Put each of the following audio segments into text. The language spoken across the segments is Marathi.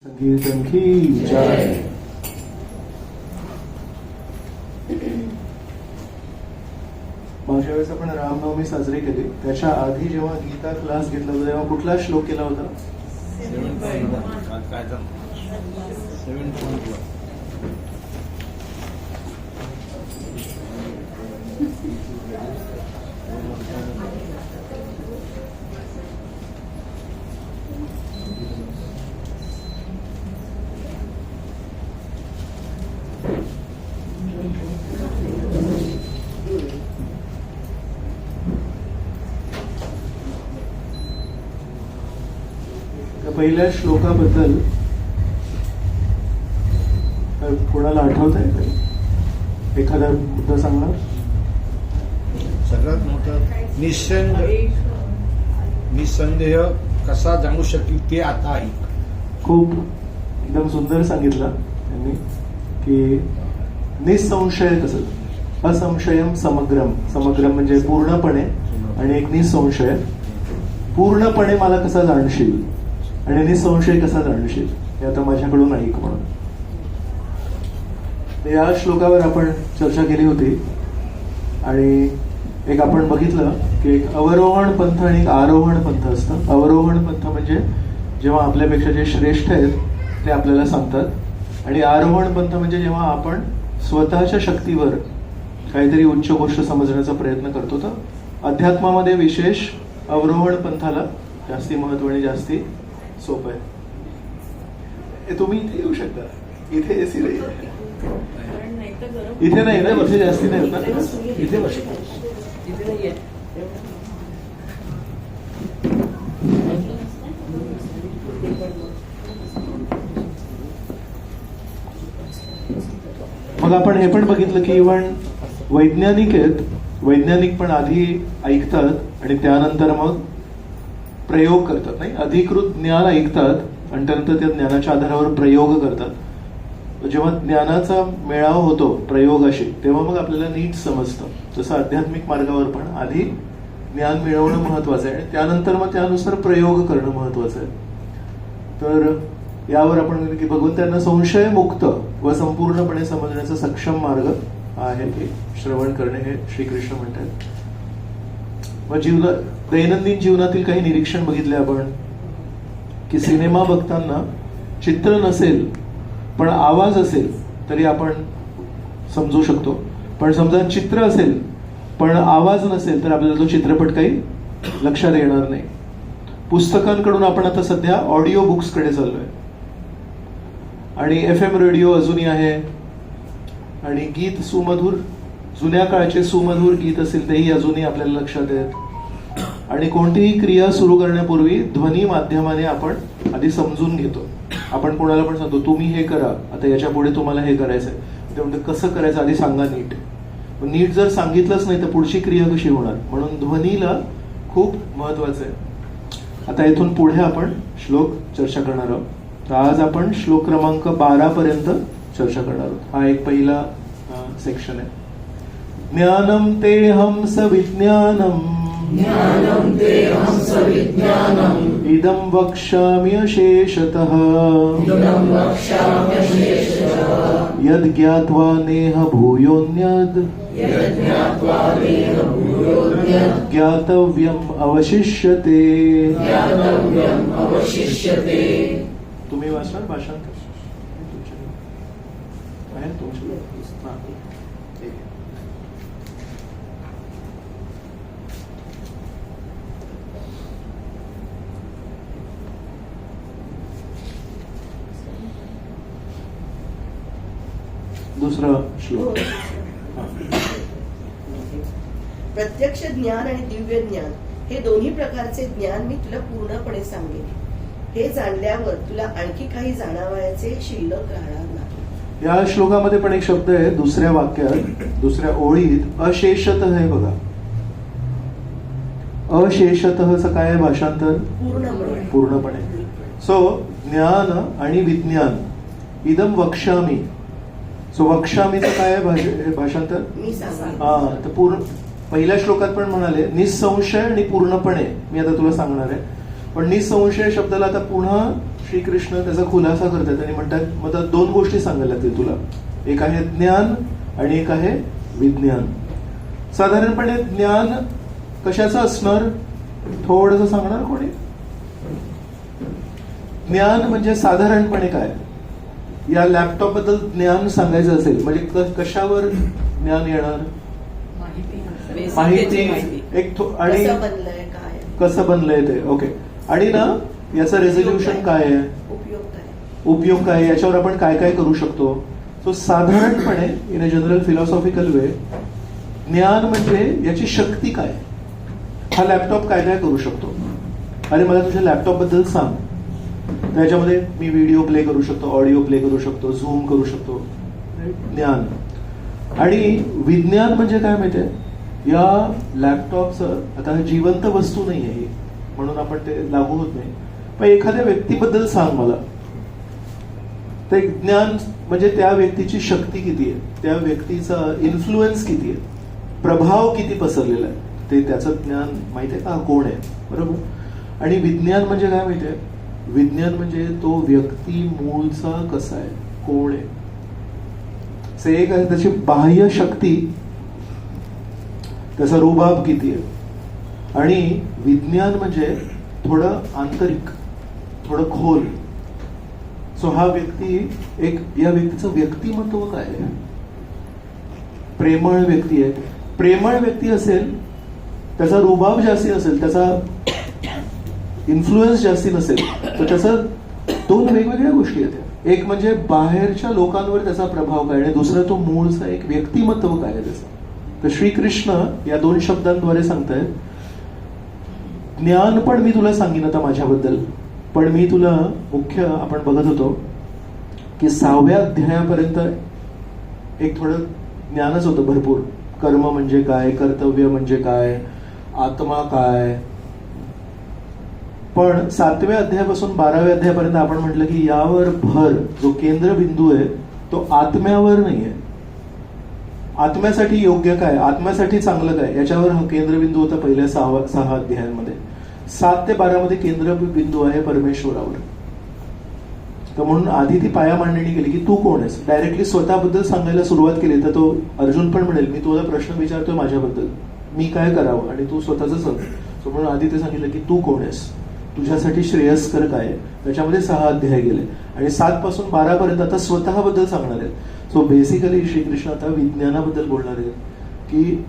संकीर्तन की जय. मागच्या वेळेस आपण रामनवमी साजरी केली. त्याच्या आधी जेव्हा गीता क्लास घेतला होता तेव्हा कुठला श्लोक केला होता? 7.1. पहिल्या श्लोकाबद्दल कोणाला आठवत आहे काही? एखादा मुद्दा सांगणार? सगळ्यात मोठं निसंदेह कसा जाणू शकेल ते आता ऐक. खूप एकदम सुंदर सांगितलं त्यांनी की निसंशय कसं, असंशयम समग्रम. समग्रम म्हणजे पूर्णपणे, आणि एक निसंशय. पूर्णपणे मला कसा जाणशील आणि निसंशय कसा जाणशील हे आता माझ्याकडून ऐक म्हणून. या श्लोकावर आपण चर्चा केली होती आणि एक आपण बघितलं की एक अवरोहण पंथ आणि एक आरोहण पंथ असतं. अवरोहण पंथ म्हणजे जेव्हा आपल्यापेक्षा जे श्रेष्ठ आहेत ते आपल्याला सांगतात, आणि आरोहण पंथ म्हणजे जेव्हा आपण स्वतःच्या शक्तीवर काहीतरी उच्च गोष्ट समजण्याचा प्रयत्न करतो. तर अध्यात्मामध्ये विशेष अवरोहण पंथाला जास्ती महत्व आणि जास्ती सोपं आहे. तुम्ही इथे येऊ शकता, इथे एसी नाही, इथे नाही ना, इथे जास्ती नाही होत ना, इथे बसतो. मग आपण हे पण बघितलं की इव्हन वैज्ञानिक आहेत, वैज्ञानिक पण आधी ऐकतात आणि त्यानंतर मग प्रयोग करतात. नाही, अधिकृत ज्ञान ऐकतात आणि त्यानंतर त्या ज्ञानाच्या आधारावर प्रयोग करतात. जेव्हा ज्ञानाचा मेळावा होतो प्रयोगाशी तेव्हा मग आपल्याला नीट समजतं. तसं आध्यात्मिक मार्गावर पण आधी ज्ञान मिळवणं महत्वाचं आहे आणि त्यानंतर मग त्यानुसार प्रयोग करणं महत्वाचं आहे. तर यावर आपण की भगवंतांना संशयमुक्त व संपूर्णपणे समजण्याचा सक्षम मार्ग आहे की श्रवण करणे, हे श्रीकृष्ण म्हणतात. मग दैनंदिन जीवनातील काही निरीक्षण बघितले आपण की सिनेमा बघताना चित्र नसेल पण आवाज असेल तरी आपण समजू शकतो, पण समजा चित्र असेल पण आवाज नसेल तर आपल्याला तो चित्रपट काही लक्षात येणार नाही. पुस्तकांकडून आपण आता सध्या ऑडिओ बुक्स कडे चाललोय आणि FM रेडिओ अजूनही आहे आणि गीत सुमधुर, जुन्या काळचे सुमधुर गीत असेल तेही अजूनही आपल्याला लक्षात आहेत. आणि कोणतीही क्रिया सुरू करण्यापूर्वी ध्वनी माध्यमाने आपण आधी समजून घेतो. आपण कोणाला पण सांगतो तुम्ही हे करा, आता याच्या पुढे तुम्हाला हे करायचंय, ते म्हणते कसं करायचं आधी सांगा नीट. नीट जर सांगितलंच नाही तर पुढची क्रिया कशी होणार, म्हणून ध्वनीला खूप महत्वाचं आहे. आता इथून पुढे आपण श्लोक चर्चा करणार आहोत. तर आज आपण श्लोक क्रमांक 12 पर्यंत चर्चा करणार आहोत. हा एक पहिला सेक्शन आहे. ज्ञानम तेहं सविज्ञानम इदं वक्ष्यामि अशेषतः यद् ज्ञात्वा नेह भूयोऽन्यद् ज्ञातव्यम् अवशिष्यते. तुम्ही वाचणार भाषांतर? दुसरा श्लोक. प्रत्यक्ष ज्ञान आणि दिव्य ज्ञान हे दोन्ही प्रकारचे ज्ञान मी तुला पूर्णपणे सांगेन. हे जाणल्यावर तुला आणखी काही जाणावयाचे शिल्लक राहणार नाही. या श्लोकामध्ये पण एक शब्द आहे दुसऱ्या वाक्यात, दुसऱ्या ओळीत, अशेषतः आहे बघा. अशेषतःचं काय आहे भाषांतर? पूर्णपणे. सो ज्ञान आणि विज्ञान, इदम वक्ष्यामि. सो वक्ष्यामीचं काय आहे भाषांतर? हा, तर पूर्ण पहिल्या श्लोकात पण म्हणाले निसंशय आणि पूर्णपणे मी आता तुला सांगणार आहे. पण निसंशय शब्दाला आता पुन्हा श्रीकृष्ण त्याचा खुलासा करतात आणि म्हणतात मग आता दोन गोष्टी सांगायला लागतील तुला. एक आहे ज्ञान आणि एक आहे विज्ञान. साधारणपणे ज्ञान कशाचं असणार थोडंसं सांगणार कोणी? ज्ञान म्हणजे साधारणपणे काय? या लॅपटॉप बद्दल ज्ञान सांगायचं असेल म्हणजे कशावर ज्ञान येणार? माहिती एक आणि कसं बनलंय काय कसं बनलंय ते. ओके. आणि ना याचं रेझोल्युशन काय आहे, उपयोग काय, याच्यावर आपण काय काय करू शकतो. सो साधारणपणे इन अ जनरल फिलॉसॉफिकल वे ज्ञान म्हणजे याची शक्ती काय, हा लॅपटॉप काय काय करू शकतो. अरे मला तुझ्या लॅपटॉप बद्दल सांग. त्याच्यामध्ये मी व्हिडिओ प्ले करू शकतो, ऑडिओ प्ले करू शकतो, झूम करू शकतो. ज्ञान. आणि विज्ञान म्हणजे काय माहितीये, या लॅपटॉपचं आता जिवंत वस्तू नाही आहे म्हणून आपण ते लागू होत नाही, पण एखाद्या व्यक्तीबद्दल सांग मला. ते ज्ञान म्हणजे त्या व्यक्तीची शक्ती किती आहे, त्या व्यक्तीचा इन्फ्लुएन्स किती आहे, प्रभाव किती पसरलेला आहे, ते त्याचं ज्ञान माहिती आहे का, कोण आहे. बरोबर. आणि विज्ञान म्हणजे काय माहितीये, विज्ञान म्हणजे तो व्यक्ती मूळचा कसा आहे, कोण आहे. एक आहे त्याची बाह्य शक्ती, त्याचा रुबाब किती आहे. आणि विज्ञान म्हणजे थोडं आंतरिक, थोडं खोल. सो हा व्यक्ती एक, या व्यक्तीचं व्यक्तिमत्व काय आहे. प्रेमळ व्यक्ती आहे, प्रेमळ व्यक्ती असेल, त्याचा रुबाब जास्ती असेल, त्याचा इन्फ्लुएन्स जास्ती नसेल, तर त्याचं दोन वेगवेगळ्या गोष्टी आहेत. एक म्हणजे बाहेरच्या लोकांवर त्याचा प्रभाव काय आणि दुसरा तो मूळचा एक व्यक्तिमत्व काय आहे त्याचं. तर श्रीकृष्ण या दोन शब्दांद्वारे सांगतायत, ज्ञान पण मी तुला सांगेन आता माझ्याबद्दल, पण मी तुला मुख्य आपण बघत होतो की 6व्या अध्यायापर्यंत एक थोडं ज्ञानच होतं भरपूर. कर्म म्हणजे काय, कर्तव्य म्हणजे काय, आत्मा काय. पण 7व्या अध्यायापासून 12व्या अध्यायापर्यंत आपण म्हटलं की यावर भर, जो केंद्रबिंदू आहे तो आत्म्यावर नाहीये. आत्म्यासाठी योग्य काय, आत्म्यासाठी चांगलं काय, याच्यावर हा केंद्रबिंदू होता पहिल्या 6 अध्यायांमध्ये. 7 ते 12 मध्ये केंद्रबिंदू आहे परमेश्वरावर. तर म्हणून आधी ती पाया मांडणी केली की तू कोण आहेस. डायरेक्टली स्वतःबद्दल सांगायला सुरुवात केली तर तो अर्जुन पण म्हणेल मी तुला प्रश्न विचारतोय माझ्याबद्दल, मी काय करावं आणि तू स्वतःच सांग. म्हणून आधी ते सांगितलं की तू कोण आहेस, तुझ्यासाठी श्रेयस्कर काय आहे. त्याच्यामध्ये 6 अध्याय गेले आणि 7 पासून 12 पर्यंत आता स्वतःबद्दल सांगणार आहेत. सो बेसिकली श्रीकृष्ण आता विज्ञानाबद्दल बोलणार आहेत की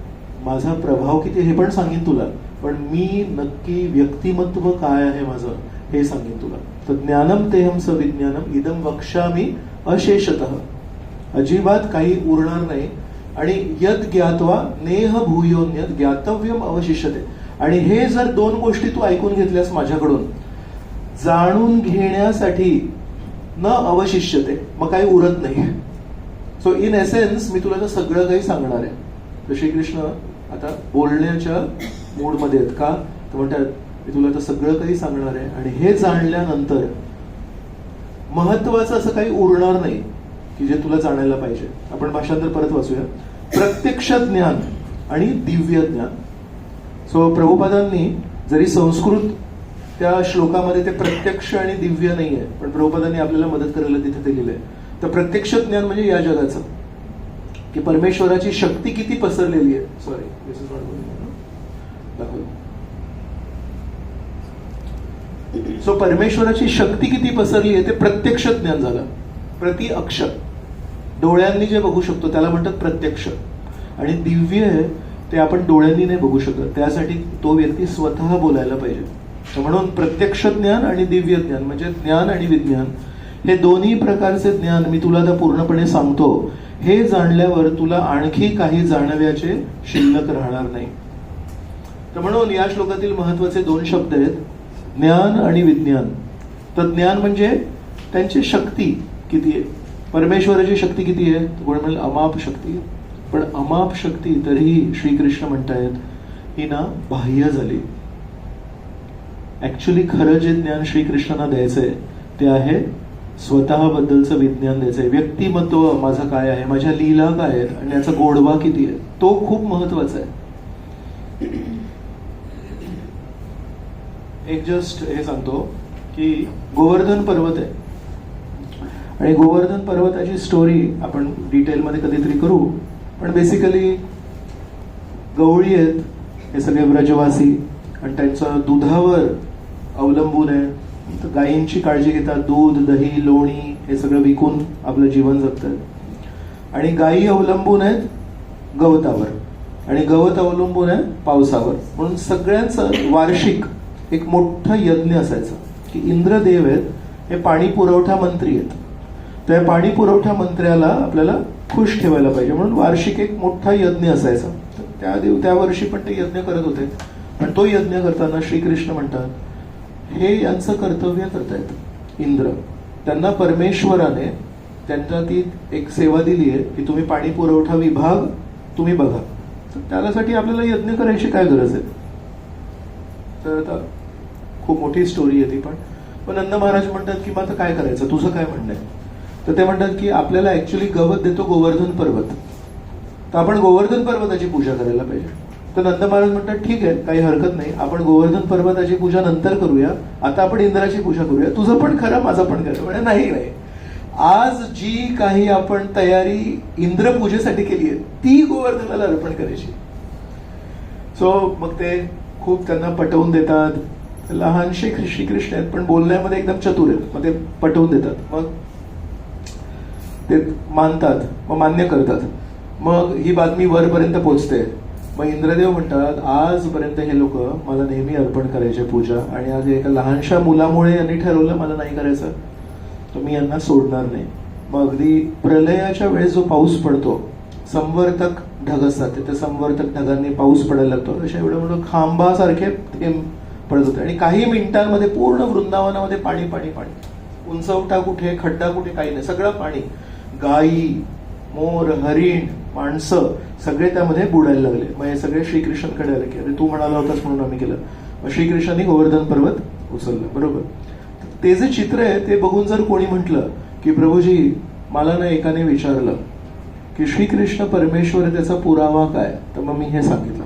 माझा प्रभाव किती हे पण सांगेन तुला, पण मी नक्की व्यक्तिमत्व काय आहे माझं हे सांगेन तुला. तर ज्ञानम तेहम स विज्ञानम इदम वक्ष्यामि अशेषतः. अजिबात काही उरणार नाही. आणि यद ज्ञात्वा नेह भूयोन्यद ज्ञातव्यम अवशिष्यते. आणि हे जर 2 गोष्टी तू ऐकून घेतल्यास माझ्याकडून, जाणून घेण्यासाठी न अवशिष्यते, मग काही उरत नाही. सो इन एसेन्स मी तुला तर सगळं काही सांगणार आहे. तर श्रीकृष्ण आता बोलण्याच्या मूडमध्ये आहेत का, तर म्हणतात मी तुला तर सगळं काही सांगणार आहे आणि हे जाणल्यानंतर महत्वाचं असं काही उरणार नाही की जे तुला जाणायला पाहिजे. आपण भाषांतर परत वाचूया. प्रत्यक्ष ज्ञान आणि दिव्य ज्ञान. सो प्रभुपादांनी जरी संस्कृत त्या श्लोकामध्ये ते प्रत्यक्ष आणि दिव्य नाही आहे, पण प्रभुपादांनी आपल्याला मदत करायला तिथे ते लिहिलंय. तर प्रत्यक्ष ज्ञान म्हणजे या जगाचं की परमेश्वराची शक्ती किती पसरलेली आहे. Sorry, this is not. So परमेश्वराची शक्ती किती पसरली आहे ते प्रत्यक्ष ज्ञान झालं. प्रति अक्षर डोळ्यांनी जे बघू शकतो त्याला म्हणतात प्रत्यक्ष. आणि दिव्य आहे ते आपण डोळ्यांनी नाही बघू शकत, त्यासाठी तो व्यक्ती स्वतः बोलायला पाहिजे. म्हणून प्रत्यक्ष ज्ञान आणि दिव्य ज्ञान म्हणजे ज्ञान आणि विज्ञान हे दोन्ही प्रकारचे ज्ञान मी तुला आता पूर्णपणे सांगतो. हे जाणल्यावर तुला आणखी काही जाणव्याचे शिल्लक राहणार नाही. तर म्हणून या श्लोकातील महत्वाचे 2 शब्द आहेत, ज्ञान आणि विज्ञान. तर ज्ञान म्हणजे त्यांची शक्ती किती आहे, परमेश्वराची शक्ती किती आहे. कोण म्हणेल अमाप शक्ती, पण अमाप शक्ती तरीही श्रीकृष्ण म्हणतायत ही ना बाह्य झाली. ऍक्च्युली खरं जे ज्ञान श्रीकृष्णांना द्यायचंय ते आहे स्वतःबद्दलचं विज्ञान द्यायचंय. व्यक्तिमत्व माझं काय आहे, माझ्या लीला काय आहेत आणि याचा गोडवा किती आहे, तो खूप महत्वाचा आहे. एक जस्ट हे सांगतो की गोवर्धन पर्वत आहे आणि गोवर्धन पर्वताची स्टोरी आपण डिटेलमध्ये कधीतरी करू. पण बेसिकली गवळी आहेत हे सगळे व्रजवासी आणि त्यांचं दुधावर अवलंबून आहे. तर गायींची काळजी घेतात, दूध, दही, लोणी हे सगळं विकून आपलं जीवन जगतात. आणि गायी अवलंबून आहेत गवतावर आणि गवत अवलंबून आहे पावसावर. म्हणून सगळ्यांचं वार्षिक एक मोठं यज्ञ असायचं की इंद्रदेव आहेत हे पाणी पुरवठा मंत्री आहेत. त्या पाणी पुरवठा मंत्र्याला आपल्याला खुश ठेवायला पाहिजे म्हणून वार्षिक एक मोठा यज्ञ असायचा. त्या वर्षी पण ते यज्ञ करत होते. पण तो यज्ञ करताना श्रीकृष्ण म्हणतात हे यांचं कर्तव्य करतायत इंद्र. त्यांना परमेश्वराने त्यांना ती एक सेवा दिली आहे की तुम्ही पाणी पुरवठा विभाग तुम्ही बघा. तर त्यासाठी आपल्याला यज्ञ करायची काय गरज आहे. तर आता खूप मोठी स्टोरी आहे ती. पण नंद महाराज म्हणतात की मग आता काय करायचं, तुझं काय म्हणणं आहे. तर ते म्हणतात की आपल्याला ऍक्च्युली गवत देतो गोवर्धन पर्वत, तर आपण गोवर्धन पर्वताची पूजा करायला पाहिजे. तर नंद महाराज म्हणतात ठीक आहे, काही हरकत नाही, आपण गोवर्धन पर्वताची पूजा नंतर करूया, आता आपण इंद्राची पूजा करूया. तुझं पण खरं, माझं पण खरं. म्हणजे नाही, आज जी काही आपण तयारी इंद्र पूजेसाठी केली आहे ती गोवर्धनाला अर्पण करायची. सो मग ते खूप त्यांना पटवून देतात. लहानशे श्रीकृष्ण आहेत पण बोलण्यामध्ये एकदम चतुर आहेत. मग ते पटवून देतात, मग ते मानतात, मग मान्य करतात. मग ही बातमी वरपर्यंत पोहोचते. मग इंद्रदेव म्हणतात आजपर्यंत हे लोक मला नेहमी अर्पण करायचे पूजा आणि आज एका लहानशा मुलामुळे यांनी ठरवलं मला नाही करायचं, तर मी यांना सोडणार नाही. मग अगदी प्रलयाच्या वेळेस जो पाऊस पडतो, संवर्तक ढग असतात, त्या संवर्तक ढगांनी पाऊस पडायला लागतो. अशा एवढं मोठं खांबासारखे थेंब पडत होते आणि काही मिनिटांमध्ये पूर्ण वृंदावनामध्ये पाणी पाणी पाणी. उंचवटा कुठे, खड्डा कुठे, काही नाही, सगळं पाणी. गायी, मोर, हरिण, माणसं सगळे त्यामध्ये बुडायला लागले. मग हे सगळे श्रीकृष्णांकडे आले की अरे तू म्हणाला होतास म्हणून आम्ही केलं. मग श्रीकृष्णांनी गोवर्धन पर्वत उचललं. बरोबर. ते जे चित्र आहे ते बघून जर कोणी म्हटलं की प्रभूजी मला ना एकाने विचारलं की श्रीकृष्ण परमेश्वर त्याचा पुरावा काय, तर मग मी हे सांगितलं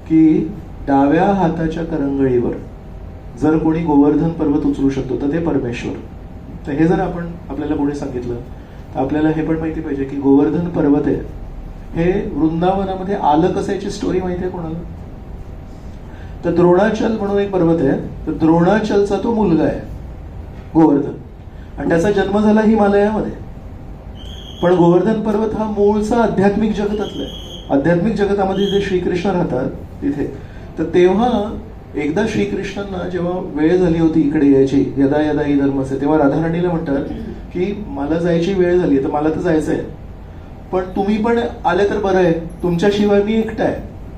की डाव्या हाताच्या करंगळीवर जर कोणी गोवर्धन पर्वत उचलू शकतो तर ते परमेश्वर. तर हे जर आपण आपल्याला कोणी सांगितलं तर आपल्याला हे पण माहिती पाहिजे की गोवर्धन पर्वत आहे हे वृंदावनामध्ये आलं कसं याची स्टोरी माहिती आहे कोणाला. तर द्रोणाचल म्हणून एक पर्वत आहे. तर द्रोणाचलचा तो मुलगा आहे गोवर्धन आणि त्याचा जन्म झाला हिमालयामध्ये. पण गोवर्धन पर्वत हा मूळचा आध्यात्मिक जगतातला आहे. आध्यात्मिक जगतामध्ये जे श्रीकृष्ण राहतात तिथे. तर तेव्हा एकदा श्रीकृष्णांना जेव्हा वेळ झाली होती इकडे यायची, यदा यदा ही धर्मसे, तेव्हा राधाराणीला म्हणतात की मला जायची वेळ झाली तर मला तर जायचंय, पण तुम्ही पण आले तर बरं आहे, तुमच्याशिवाय मी एकटा आहे.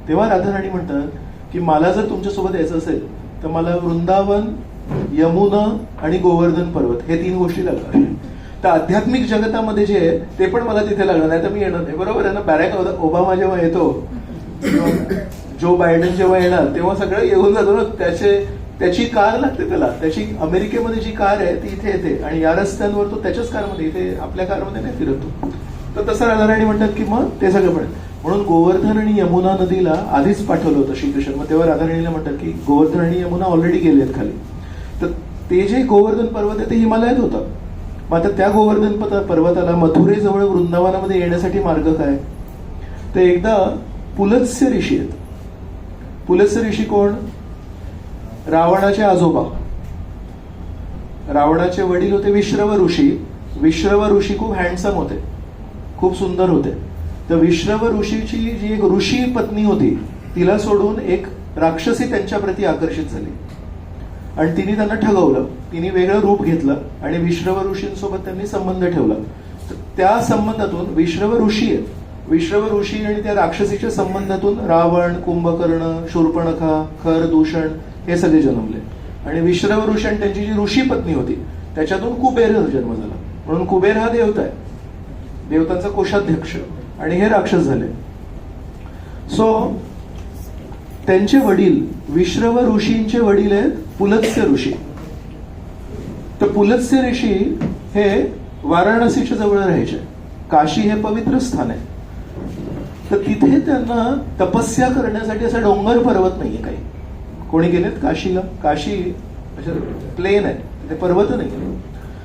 तेव्हा राधाराणी म्हणतात की मला जर तुमच्यासोबत यायचं असेल तर मला वृंदावन, यमुना आणि गोवर्धन पर्वत हे 3 गोष्टी लागणार. तर आध्यात्मिक जगतामध्ये जे आहे ते पण मला तिथे लागणार, नाही तर मी येणार नाही. बरोबर आहे ना. बॅरॅक ओबामा जेव्हा येतो, जो बायडन जेव्हा येणार तेव्हा सगळं येऊन जातो ना. त्याची कार लागते त्याला, त्याची अमेरिकेमध्ये जी कार आहे ती इथे येते आणि या रस्त्यांवर तो त्याच्याच कारमध्ये, इथे आपल्या कारमध्ये नाही फिरतो. तर तसं राधाराणी म्हणतात की मग ते सगळं पण. म्हणून गोवर्धन आणि यमुना नदीला आधीच पाठवलं होतं श्रीकृष्ण. मग तेव्हा राधाराणीला म्हणतात की गोवर्धन आणि यमुना ऑलरेडी गेले आहेत खाली. तर ते जे गोवर्धन पर्वत आहे ते हिमालयात होतं. मग आता त्या गोवर्धन पर्वताला मथुरेजवळ वृंदावनामध्ये येण्यासाठी मार्ग काय. तर एकदा पुलत्स्य ऋषी आहेत. पुलत्स्य ऋषी कोण. रावणाचे आजोबा. रावणाचे वडील होते विश्रव ऋषी. विश्रव ऋषी खूप हँडसम होते, खूप सुंदर होते. तर विश्रव ऋषीची जी एक ऋषी पत्नी होती तिला सोडून एक राक्षसी त्यांच्या प्रती आकर्षित झाली आणि तिने त्यांना ठगवलं. तिने वेगळं रूप घेतलं आणि विश्रव ऋषींसोबत त्यांनी संबंध ठेवला. त्या संबंधातून विश्रव ऋषी आहेत. विश्रव ऋषी आणि त्या राक्षसीच्या संबंधातून रावण, कुंभकर्ण, शूर्पणखा, खर, दूषण हे सगळे जन्मले. आणि विश्रव ऋषी आणि त्यांची जी ऋषी पत्नी होती त्याच्यातून कुबेर जन्म झाला. म्हणून कुबेर हा देवता आहे, देवतांचा कोषाध्यक्ष. आणि हे राक्षस झाले. सो त्यांचे वडील विश्रव ऋषींचे वडील आहेत पुलत्स्य ऋषी. तर पुलत्स्य ऋषी हे वाराणसीच्या जवळ राहायचे. काशी हे पवित्र स्थान आहे. तर तिथे त्यांना तपस्या करण्यासाठी असा डोंगर पर्वत नाहीये काही. कोणी गेलेत काशीला. काशी अशा प्लेन आहे, ते पर्वत नाही.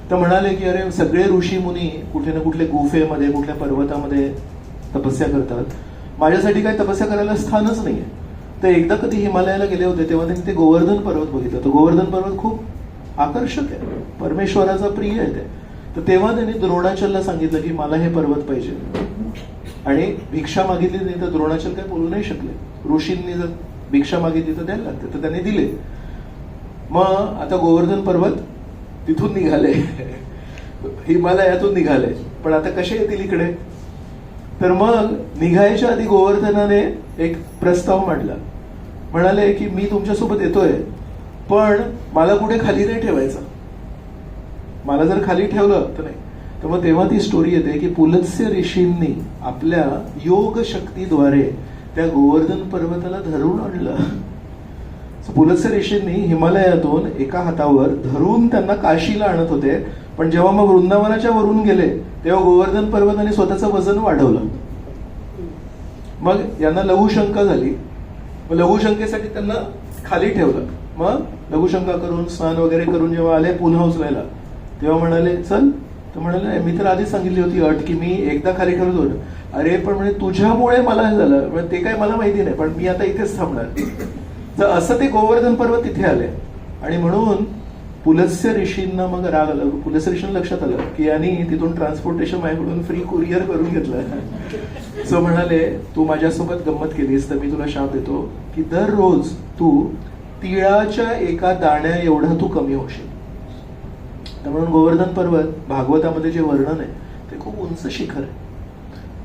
तर म्हणाले की अरे सगळे ऋषी मुनी कुठे ना कुठले गुफेमध्ये कुठल्या पर्वतामध्ये तपस्या करतात, माझ्यासाठी काही तपस्या करायला स्थानच नाहीये. तर एकदा कधी हिमालयाला गेले होते तेव्हा त्यांनी ते गोवर्धन पर्वत बघितलं. तर गोवर्धन पर्वत खूप आकर्षक आहे, परमेश्वराचा प्रिय आहे ते. तर तेव्हा त्यांनी द्रोणाचलला सांगितलं की मला हे पर्वत पाहिजे, आणि भिक्षा मागितली नाही तर द्रोणाचल काही बोलू नाही शकले. ऋषींनी जर भिक्षा मागितली तर द्यायला लागते, तर त्यांनी दिले. मग आता गोवर्धन पर्वत तिथून निघाले, हिमालयातून निघाले, पण आता कसे येतील इकडे? तर मग निघायच्या आधी गोवर्धनाने एक प्रस्ताव मांडला. म्हणाले की मी तुमच्यासोबत येतोय, पण मला कुठे खाली नाही ठेवायचं. मला जर खाली ठेवलं तर नाही. तर मग तेव्हा ती स्टोरी येते की पुलत्स्य ऋषींनी आपल्या योग शक्तीद्वारे त्या गोवर्धन पर्वताला धरून आणलं. पुलत्स्य ऋषींनी हिमालयातून एका हातावर धरून त्यांना काशीला आणत होते, पण जेव्हा मग वृंदावनाच्या वरून गेले तेव्हा गोवर्धन पर्वताने स्वतःचं वजन वाढवलं. मग यांना लघुशंका झाली. मग लघुशंकेसाठी त्यांना खाली ठेवलं. मग लघुशंका करून स्नान वगैरे करून जेव्हा आले पुन्हा उचलायला, तेव्हा म्हणाले चल. तर म्हणाले मी तर आधीच सांगितली होती अट की मी एकदा खाली ठेवत होतो. अरे पण म्हणजे तुझ्यामुळे मला हे झालं, म्हणजे ते काय मला माहिती नाही, पण मी आता इथेच थांबणार. तर असं ते गोवर्धन पर्वत तिथे आले. आणि म्हणून पुलत्स्य ऋषींना मग राग आला. पुलत्स्य ऋषींना लक्षात आलं की यांनी तिथून ट्रान्सपोर्टेशन माझ्याकडून फ्री कुरिअर करून घेतलं. सो म्हणाले तू माझ्यासोबत गंमत केलीस तर मी तुला शाप देतो की दररोज तू तिळाच्या एका दाण्या एवढा तू कमी होशील. तर म्हणून गोवर्धन पर्वत भागवतामध्ये जे वर्णन आहे ते खूप उंच शिखर आहे.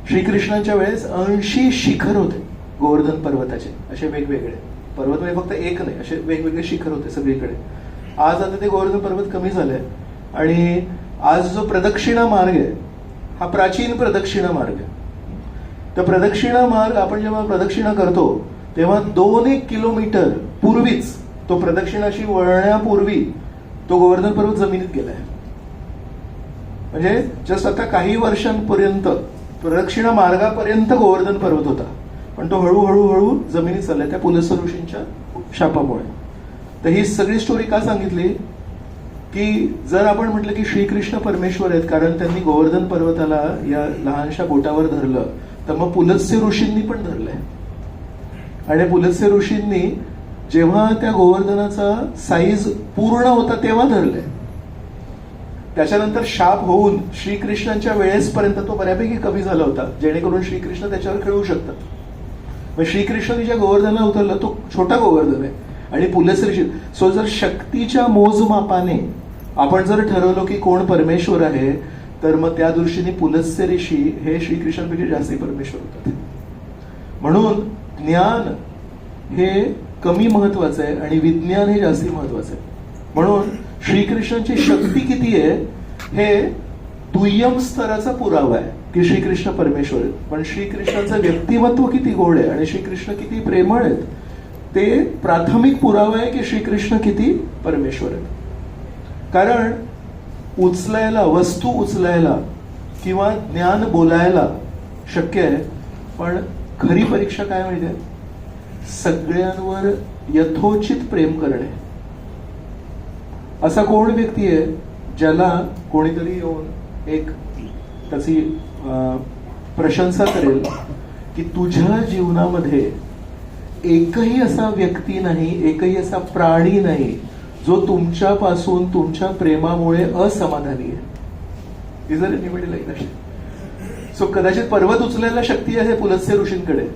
श्रीकृष्णांच्या वेळेस 80 शिखर होते गोवर्धन पर्वताचे, असे वेगवेगळे. पर्वत म्हणजे फक्त एक नाही, असे वेगवेगळे शिखर होते सगळीकडे. आज आता ते गोवर्धन पर्वत कमी झाले, आणि आज जो प्रदक्षिणा मार्ग आहे हा प्राचीन प्रदक्षिणा मार्ग आहे. तर प्रदक्षिणा मार्ग आपण जेव्हा प्रदक्षिणा करतो तेव्हा 2-1 किलोमीटर पूर्वीच, तो प्रदक्षिणाशी वळण्यापूर्वी तो गोवर्धन पर्वत जमिनीत गेलाय. म्हणजे जस्ट आता काही वर्षांपर्यंत प्रदक्षिणा मार्गापर्यंत गोवर्धन पर्वत होता, पण तो हळूहळू जमिनीत चाललाय त्या पुलत्स्य ऋषींच्या शापामुळे. तर ही सगळी स्टोरी का सांगितली की जर आपण म्हटलं की श्रीकृष्ण परमेश्वर आहेत कारण त्यांनी गोवर्धन पर्वताला या लहानशा बोटावर धरलं, तर मग पुलत्स्य ऋषींनी पण धरलंय. आणि पुलत्स्य ऋषींनी जेव्हा त्या गोवर्धनाचा साईज पूर्ण होता तेव्हा धरलंय. त्याच्यानंतर शाप होऊन श्रीकृष्णांच्या वेळेसपर्यंत तो बऱ्यापैकी कमी झाला होता, जेणेकरून श्रीकृष्ण त्याच्यावर खेळू शकतात. मग श्रीकृष्णाने ज्या गोवर्धनाला उतरला तो छोटा गोवर्धन आहे, आणि पुलत्स्य ऋषी. सो जर शक्तीच्या मोजमापाने आपण जर ठरवलं की कोण परमेश्वर आहे, तर मग त्या दृष्टीने पुलत्स्य ऋषी हे श्रीकृष्णांपैकी जास्ती परमेश्वर होतात. म्हणून ज्ञान हे कमी महत्वाचं आहे आणि विज्ञान हे जास्ती महत्वाचं आहे. म्हणून श्रीकृष्णांची शक्ती किती आहे हे दुय्यम स्तराचा पुरावा आहे की श्रीकृष्ण परमेश्वर आहेत. पण श्रीकृष्णाचं व्यक्तिमत्व किती गोड आहे आणि श्रीकृष्ण किती प्रेमळ आहेत ते प्राथमिक पुरावा आहे की श्रीकृष्ण किती परमेश्वर आहेत. कारण उचलायला, वस्तू उचलायला किंवा ज्ञान बोलायला शक्य आहे, पण खरी परीक्षा काय माहिती आहे? सगळ्यांवर यथोचित प्रेम करणे. असा कोण व्यक्ती आहे ज्याला कोणीतरी येऊन एक त्याची प्रशंसा करेल की तुझ्या जीवनामध्ये एकही असा व्यक्ती नाही, एकही असा प्राणी नाही जो तुमच्यापासून तुमच्या प्रेमामुळे असमाधानी आहे. Is there anybody like that? So कदाचित पर्वत उचलायला शक्ती आहे पुलत्स्य ऋषींकडे,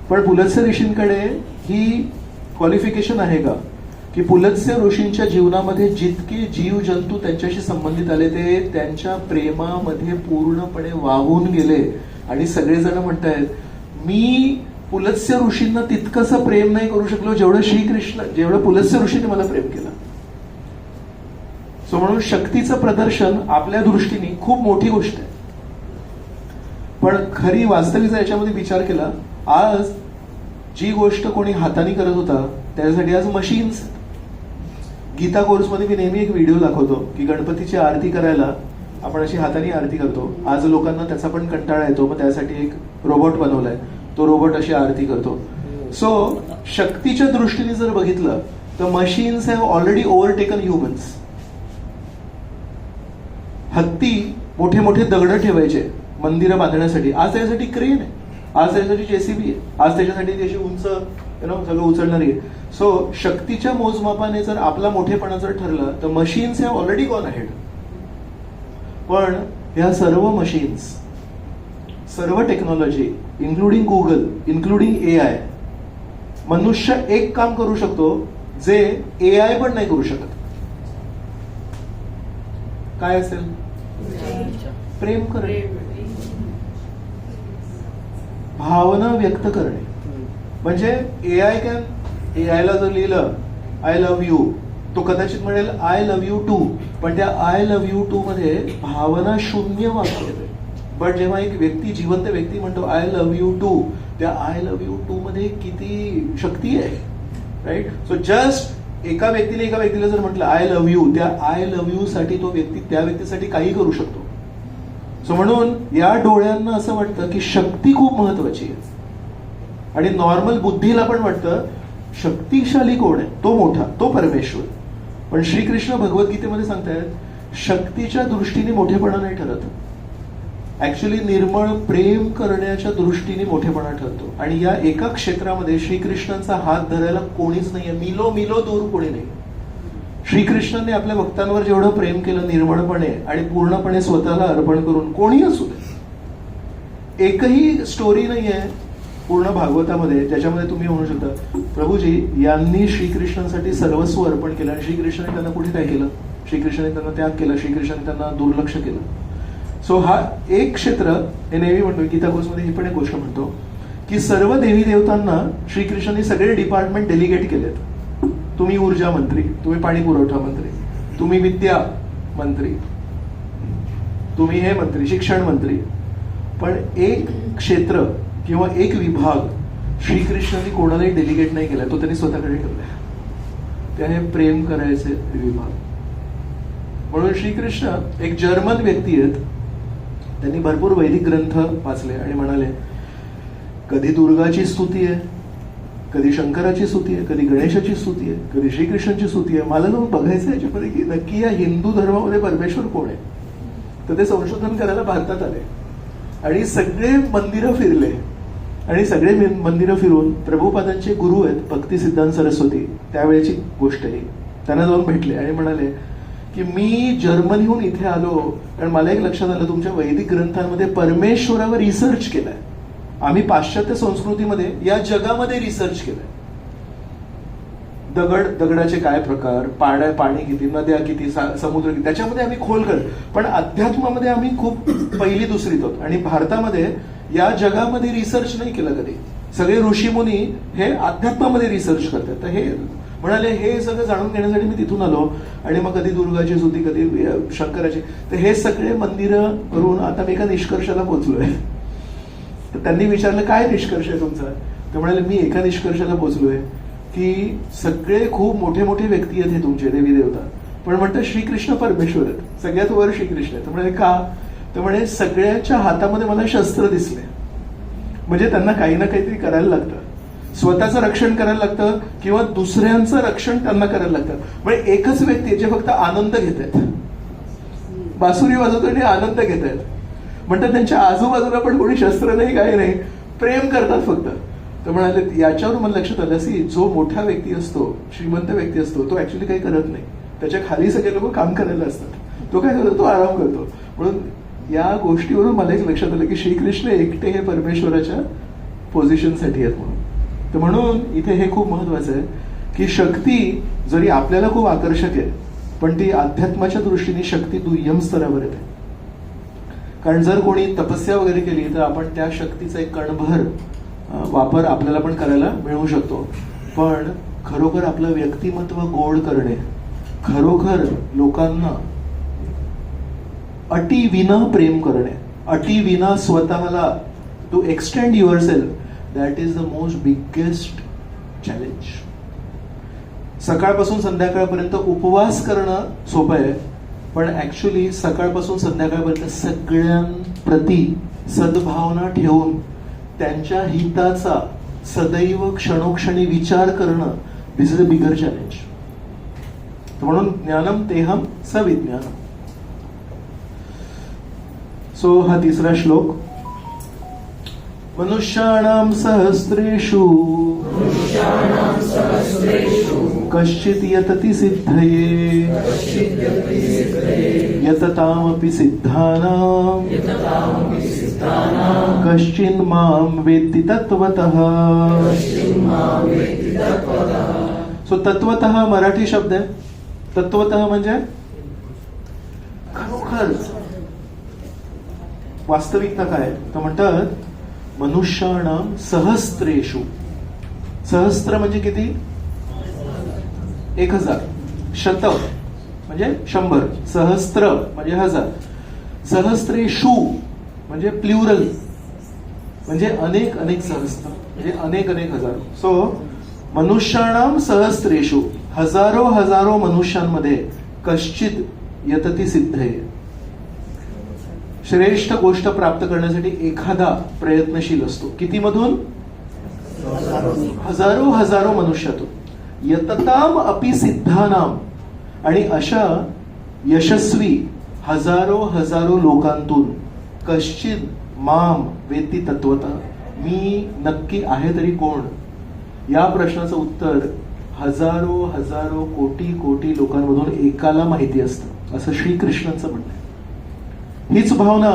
पण पुलत्स्य ऋषींकडे ही क्वालिफिकेशन आहे का की पुलत्स्य ऋषींच्या जीवनामध्ये जितके जीव जंतू त्यांच्याशी संबंधित आले ते त्यांच्या प्रेमामध्ये पूर्णपणे वाहून गेले, आणि सगळेजण म्हणतायत मी पुलत्स्य ऋषींना तितकंसं प्रेम नाही करू शकलो जेवढं पुलत्स्य ऋषीने मला प्रेम केलं. सो म्हणून शक्तीचं प्रदर्शन आपल्या दृष्टीने खूप मोठी गोष्ट आहे, पण खरी वास्तविकता याच्यामध्ये विचार केला, आज जी गोष्ट कोणी हाताने करत होता त्यासाठी आज मशीन्स. गीता कोर्समध्ये मी नेहमी एक व्हिडिओ दाखवतो की गणपतीची आरती करायला आपण अशी हाताने आरती करतो. आज लोकांना त्याचा पण कंटाळा येतो, मग त्यासाठी एक रोबोट बनवलाय, तो रोबोट अशी आरती करतो. सो शक्तीच्या दृष्टीने जर बघितलं the machines have already overtaken humans. हत्ती मोठे मोठे दगड ठेवायचे मंदिरं बांधण्यासाठी, आज त्याच्यासाठी क्रेन आहे, आज त्याच्यासाठी जेसीबी आहे, आज त्याच्यासाठी त्याची उंच सगळं उचलणारी आहे. सो शक्तीच्या मोजमापाने जर आपला मोठेपणा जर ठरलं तर machines have already gone ahead. पण ह्या सर्व मशीन्स, सर्व technology, including Google, including AI, मनुष्य एक काम करू शकतो जे AI पण नाही करू शकत. काय असेल? प्रेम करणे, भावना व्यक्त करणे. म्हणजे AI ला जर लिहिलं आय लव्ह यू, तो कदाचित म्हणेल आय लव्ह यू टू, पण त्या आय लव्ह यू टू मध्ये भावना शून्य वाक्य येते. बट जेव्हा एक व्यक्ती, जिवंत व्यक्ती म्हणतो आय लव्ह यू टू, त्या आय लव्ह यू टू मध्ये किती शक्ती आहे, राईट? सो जस्ट एका व्यक्तीला जर म्हटलं आय लव्ह यू, त्या आय लव्ह यू साठी तो व्यक्ती त्या व्यक्तीसाठी काही करू शकतो. सो म्हणून या डोळ्यांना असं वाटतं की शक्ती खूप महत्वाची आहे, आणि नॉर्मल बुद्धीला पण वाटतं शक्तिशाली कोण आहे, तो मोठा, तो परमेश्वर. पण श्रीकृष्ण भगवद्गीतेमध्ये सांगतायत शक्तीच्या दृष्टीने मोठेपणा नाही ठरत, ऍक्च्युली निर्मळ प्रेम करण्याच्या दृष्टीने मोठेपणा ठरतो. आणि या एका क्षेत्रामध्ये श्रीकृष्णांचा हात धरायला कोणीच नाहीये, मिलो मिलो दूर कोणी नाही. श्रीकृष्णांनी आपल्या भक्तांवर जेवढं प्रेम केलं निर्मळपणे आणि पूर्णपणे स्वतःला अर्पण करून, कोणी असू दे, एकही स्टोरी नाहीये पूर्ण भागवतामध्ये ज्याच्यामध्ये तुम्ही म्हणू शकता प्रभूजी यांनी श्रीकृष्णांसाठी सर्वस्व अर्पण केलं आणि श्रीकृष्णाने त्यांना कुठे काय केलं, श्रीकृष्णाने त्यांना त्याग केला, श्रीकृष्णाने त्यांना दुर्लक्ष केलं. सो हा एक क्षेत्र, हे नेहमी म्हणतो गीता कोर्समध्ये ही पण एक गोष्ट म्हणतो की सर्व देवी देवतांना श्रीकृष्णांनी सगळे डिपार्टमेंट डेलिगेट केलेत. तुम्ही ऊर्जा मंत्री, तुम्ही पाणी पुरवठा मंत्री, तुम्ही विद्या मंत्री, तुम्ही हे मंत्री, शिक्षण मंत्री. पण एक क्षेत्र किंवा एक विभाग श्रीकृष्णांनी कोणालाही डेलिगेट नाही केला, तो त्यांनी स्वतःकडे ठेवलाय. ते आहे प्रेम करायचे विभाग. म्हणून श्रीकृष्ण एक जर्मन व्यक्ती आहेत, त्यांनी भरपूर वैदिक ग्रंथ वाचले आणि म्हणाले कधी दुर्गाची स्तुती आहे, कधी शंकराची स्तुती आहे, कधी गणेशाची स्तुती आहे, कधी श्रीकृष्णाची स्तुती आहे. मला जाऊन बघायचं याच्यामध्ये की नक्की या हिंदू धर्मामध्ये परमेश्वर कोण आहे. तर ते संशोधन करायला भारतात आले आणि सगळे मंदिरं फिरले आणि सगळे मंदिरं फिरून प्रभुपादांचे गुरु आहेत भक्ती सिद्धांत सरस्वती, त्यावेळेची गोष्ट आहे, त्यांना जाऊन भेटले आणि म्हणाले की मी जर्मनीहून इथे आलो कारण मला एक लक्षात आलं तुमच्या वैदिक ग्रंथांमध्ये परमेश्वरावर रिसर्च केलाय, आम्ही पाश्चात्य संस्कृतीमध्ये या जगामध्ये रिसर्च केलाय. दगडाचे काय प्रकार, पाणी किती, नद्या किती, समुद्र किती, त्याच्यामध्ये आम्ही खोल कर, पण अध्यात्मामध्ये आम्ही खूप पहिली दुसरीत आहोत. आणि भारतामध्ये या जगामध्ये रिसर्च नाही केलं कधी. सगळे ऋषीमुनी हे अध्यात्मामध्ये रिसर्च करतात. तर हे म्हणाले हे सगळं जाणून घेण्यासाठी मी तिथून आलो आणि मग कधी दुर्गाची स्तुती, कधी शंकराची. तर हे सगळे मंदिरं करून आता मी एका निष्कर्षाला पोहोचलोय. तर त्यांनी विचारलं काय निष्कर्ष आहे तुमचा, तर म्हणाले मी एका निष्कर्षाला पोहोचलोय की सगळे खूप मोठे मोठे व्यक्ती आहेत हे तुमचे देवी देवता, पण म्हणतात श्रीकृष्ण परमेश्वर आहेत, सगळ्यात वर श्रीकृष्ण आहेत. म्हणाले का, तर म्हणे सगळ्याच्या हातामध्ये मला शस्त्र दिसले. म्हणजे त्यांना काही ना काहीतरी करायला लागतं, स्वतःचं रक्षण करायला लागतं किंवा दुसऱ्यांचं रक्षण त्यांना करायला लागतं. म्हणजे एकच व्यक्ती जे फक्त आनंद घेत आहेत, बासुरी वाजवतो आणि आनंद घेत आहेत. म्हणतात त्यांच्या आजूबाजूला पण कोणी शस्त्र नाही, काही नाही, प्रेम करतात फक्त. तर म्हणाले याच्यावर मला लक्षात आलं की जो मोठा व्यक्ती असतो, श्रीमंत व्यक्ती असतो, तो ऍक्च्युली काही करत नाही, त्याच्या खाली सगळे लोक काम करायला असतात, तो काय करतो, तो आराम करतो. म्हणून या गोष्टीवरून मला एक लक्षात आलं की श्रीकृष्ण एकटे हे परमेश्वराच्या पोझिशनसाठी आहेत म्हणून. तर म्हणून इथे हे खूप महत्वाचं आहे की शक्ती जरी आपल्याला खूप आकर्षक आहे पण ती अध्यात्माच्या दृष्टीने शक्ती दुय्यम स्तरावर येते. कारण जर कोणी तपस्या वगैरे केली तर आपण त्या शक्तीचा एक कणभर वापर आपल्याला पण करायला मिळू शकतो. पण खरोखर आपलं व्यक्तिमत्व गोड करणे, खरोखर लोकांना अटी विना प्रेम करणे, अटी विना स्वतःला to extend yourself, that is the most biggest challenge. सकाळपासून संध्याकाळपर्यंत उपवास करणं सोपं आहे, पण ऍक्च्युली सकाळपासून संध्याकाळपर्यंत सगळ्यांप्रती सद्भावना ठेवून त्यांच्या हिताचा सदैव क्षणोक्षणी विचार करणं, दिस इज अ बिगर चॅलेंज. तर म्हणून ज्ञानम तेहम सविज्ञानम. सो हा तिसरा श्लोक. मनुष्याणां सहस्रेषु कश्चित् यतति सिद्धये यततामपि सिद्धानां कश्चिन् मां वेत्ति तत्त्वतः. सो तत्वतः मराठी शब्द आहे. तत्वतः म्हणजे खरोखर वास्तविकता काय तर म्हणतात मनुष्याणां सहस्रेषु. सहस्त्र म्हणजे किती? 1000. शत म्हणजे 100. सहस्त्र म्हणजे 1000. सहस्रेषु म्हणजे प्ल्युरल म्हणजे अनेक अनेक सहस्त्र म्हणजे अनेक अनेक हजारो. सो मनुष्याणां सहस्रेषु हजारो हजारो मनुष्यांमध्ये कश्चित यतति सिद्धये श्रेष्ठ गोष्ट प्राप्त करण्यासाठी एखादा प्रयत्नशील असतो. किती मधून? हजारो हजारो मनुष्यातून. यतताम अपि सिद्धानाम आणि अशा यशस्वी हजारो हजारो लोकांतून कश्चित माम वेत्ती तत्वतः मी नक्की आहे तरी कोण या प्रश्नाचं उत्तर हजारो हजारो कोटी कोटी लोकांमधून एकाला माहिती असतं असं श्रीकृष्णांचं म्हणणं आहे. हीच भावना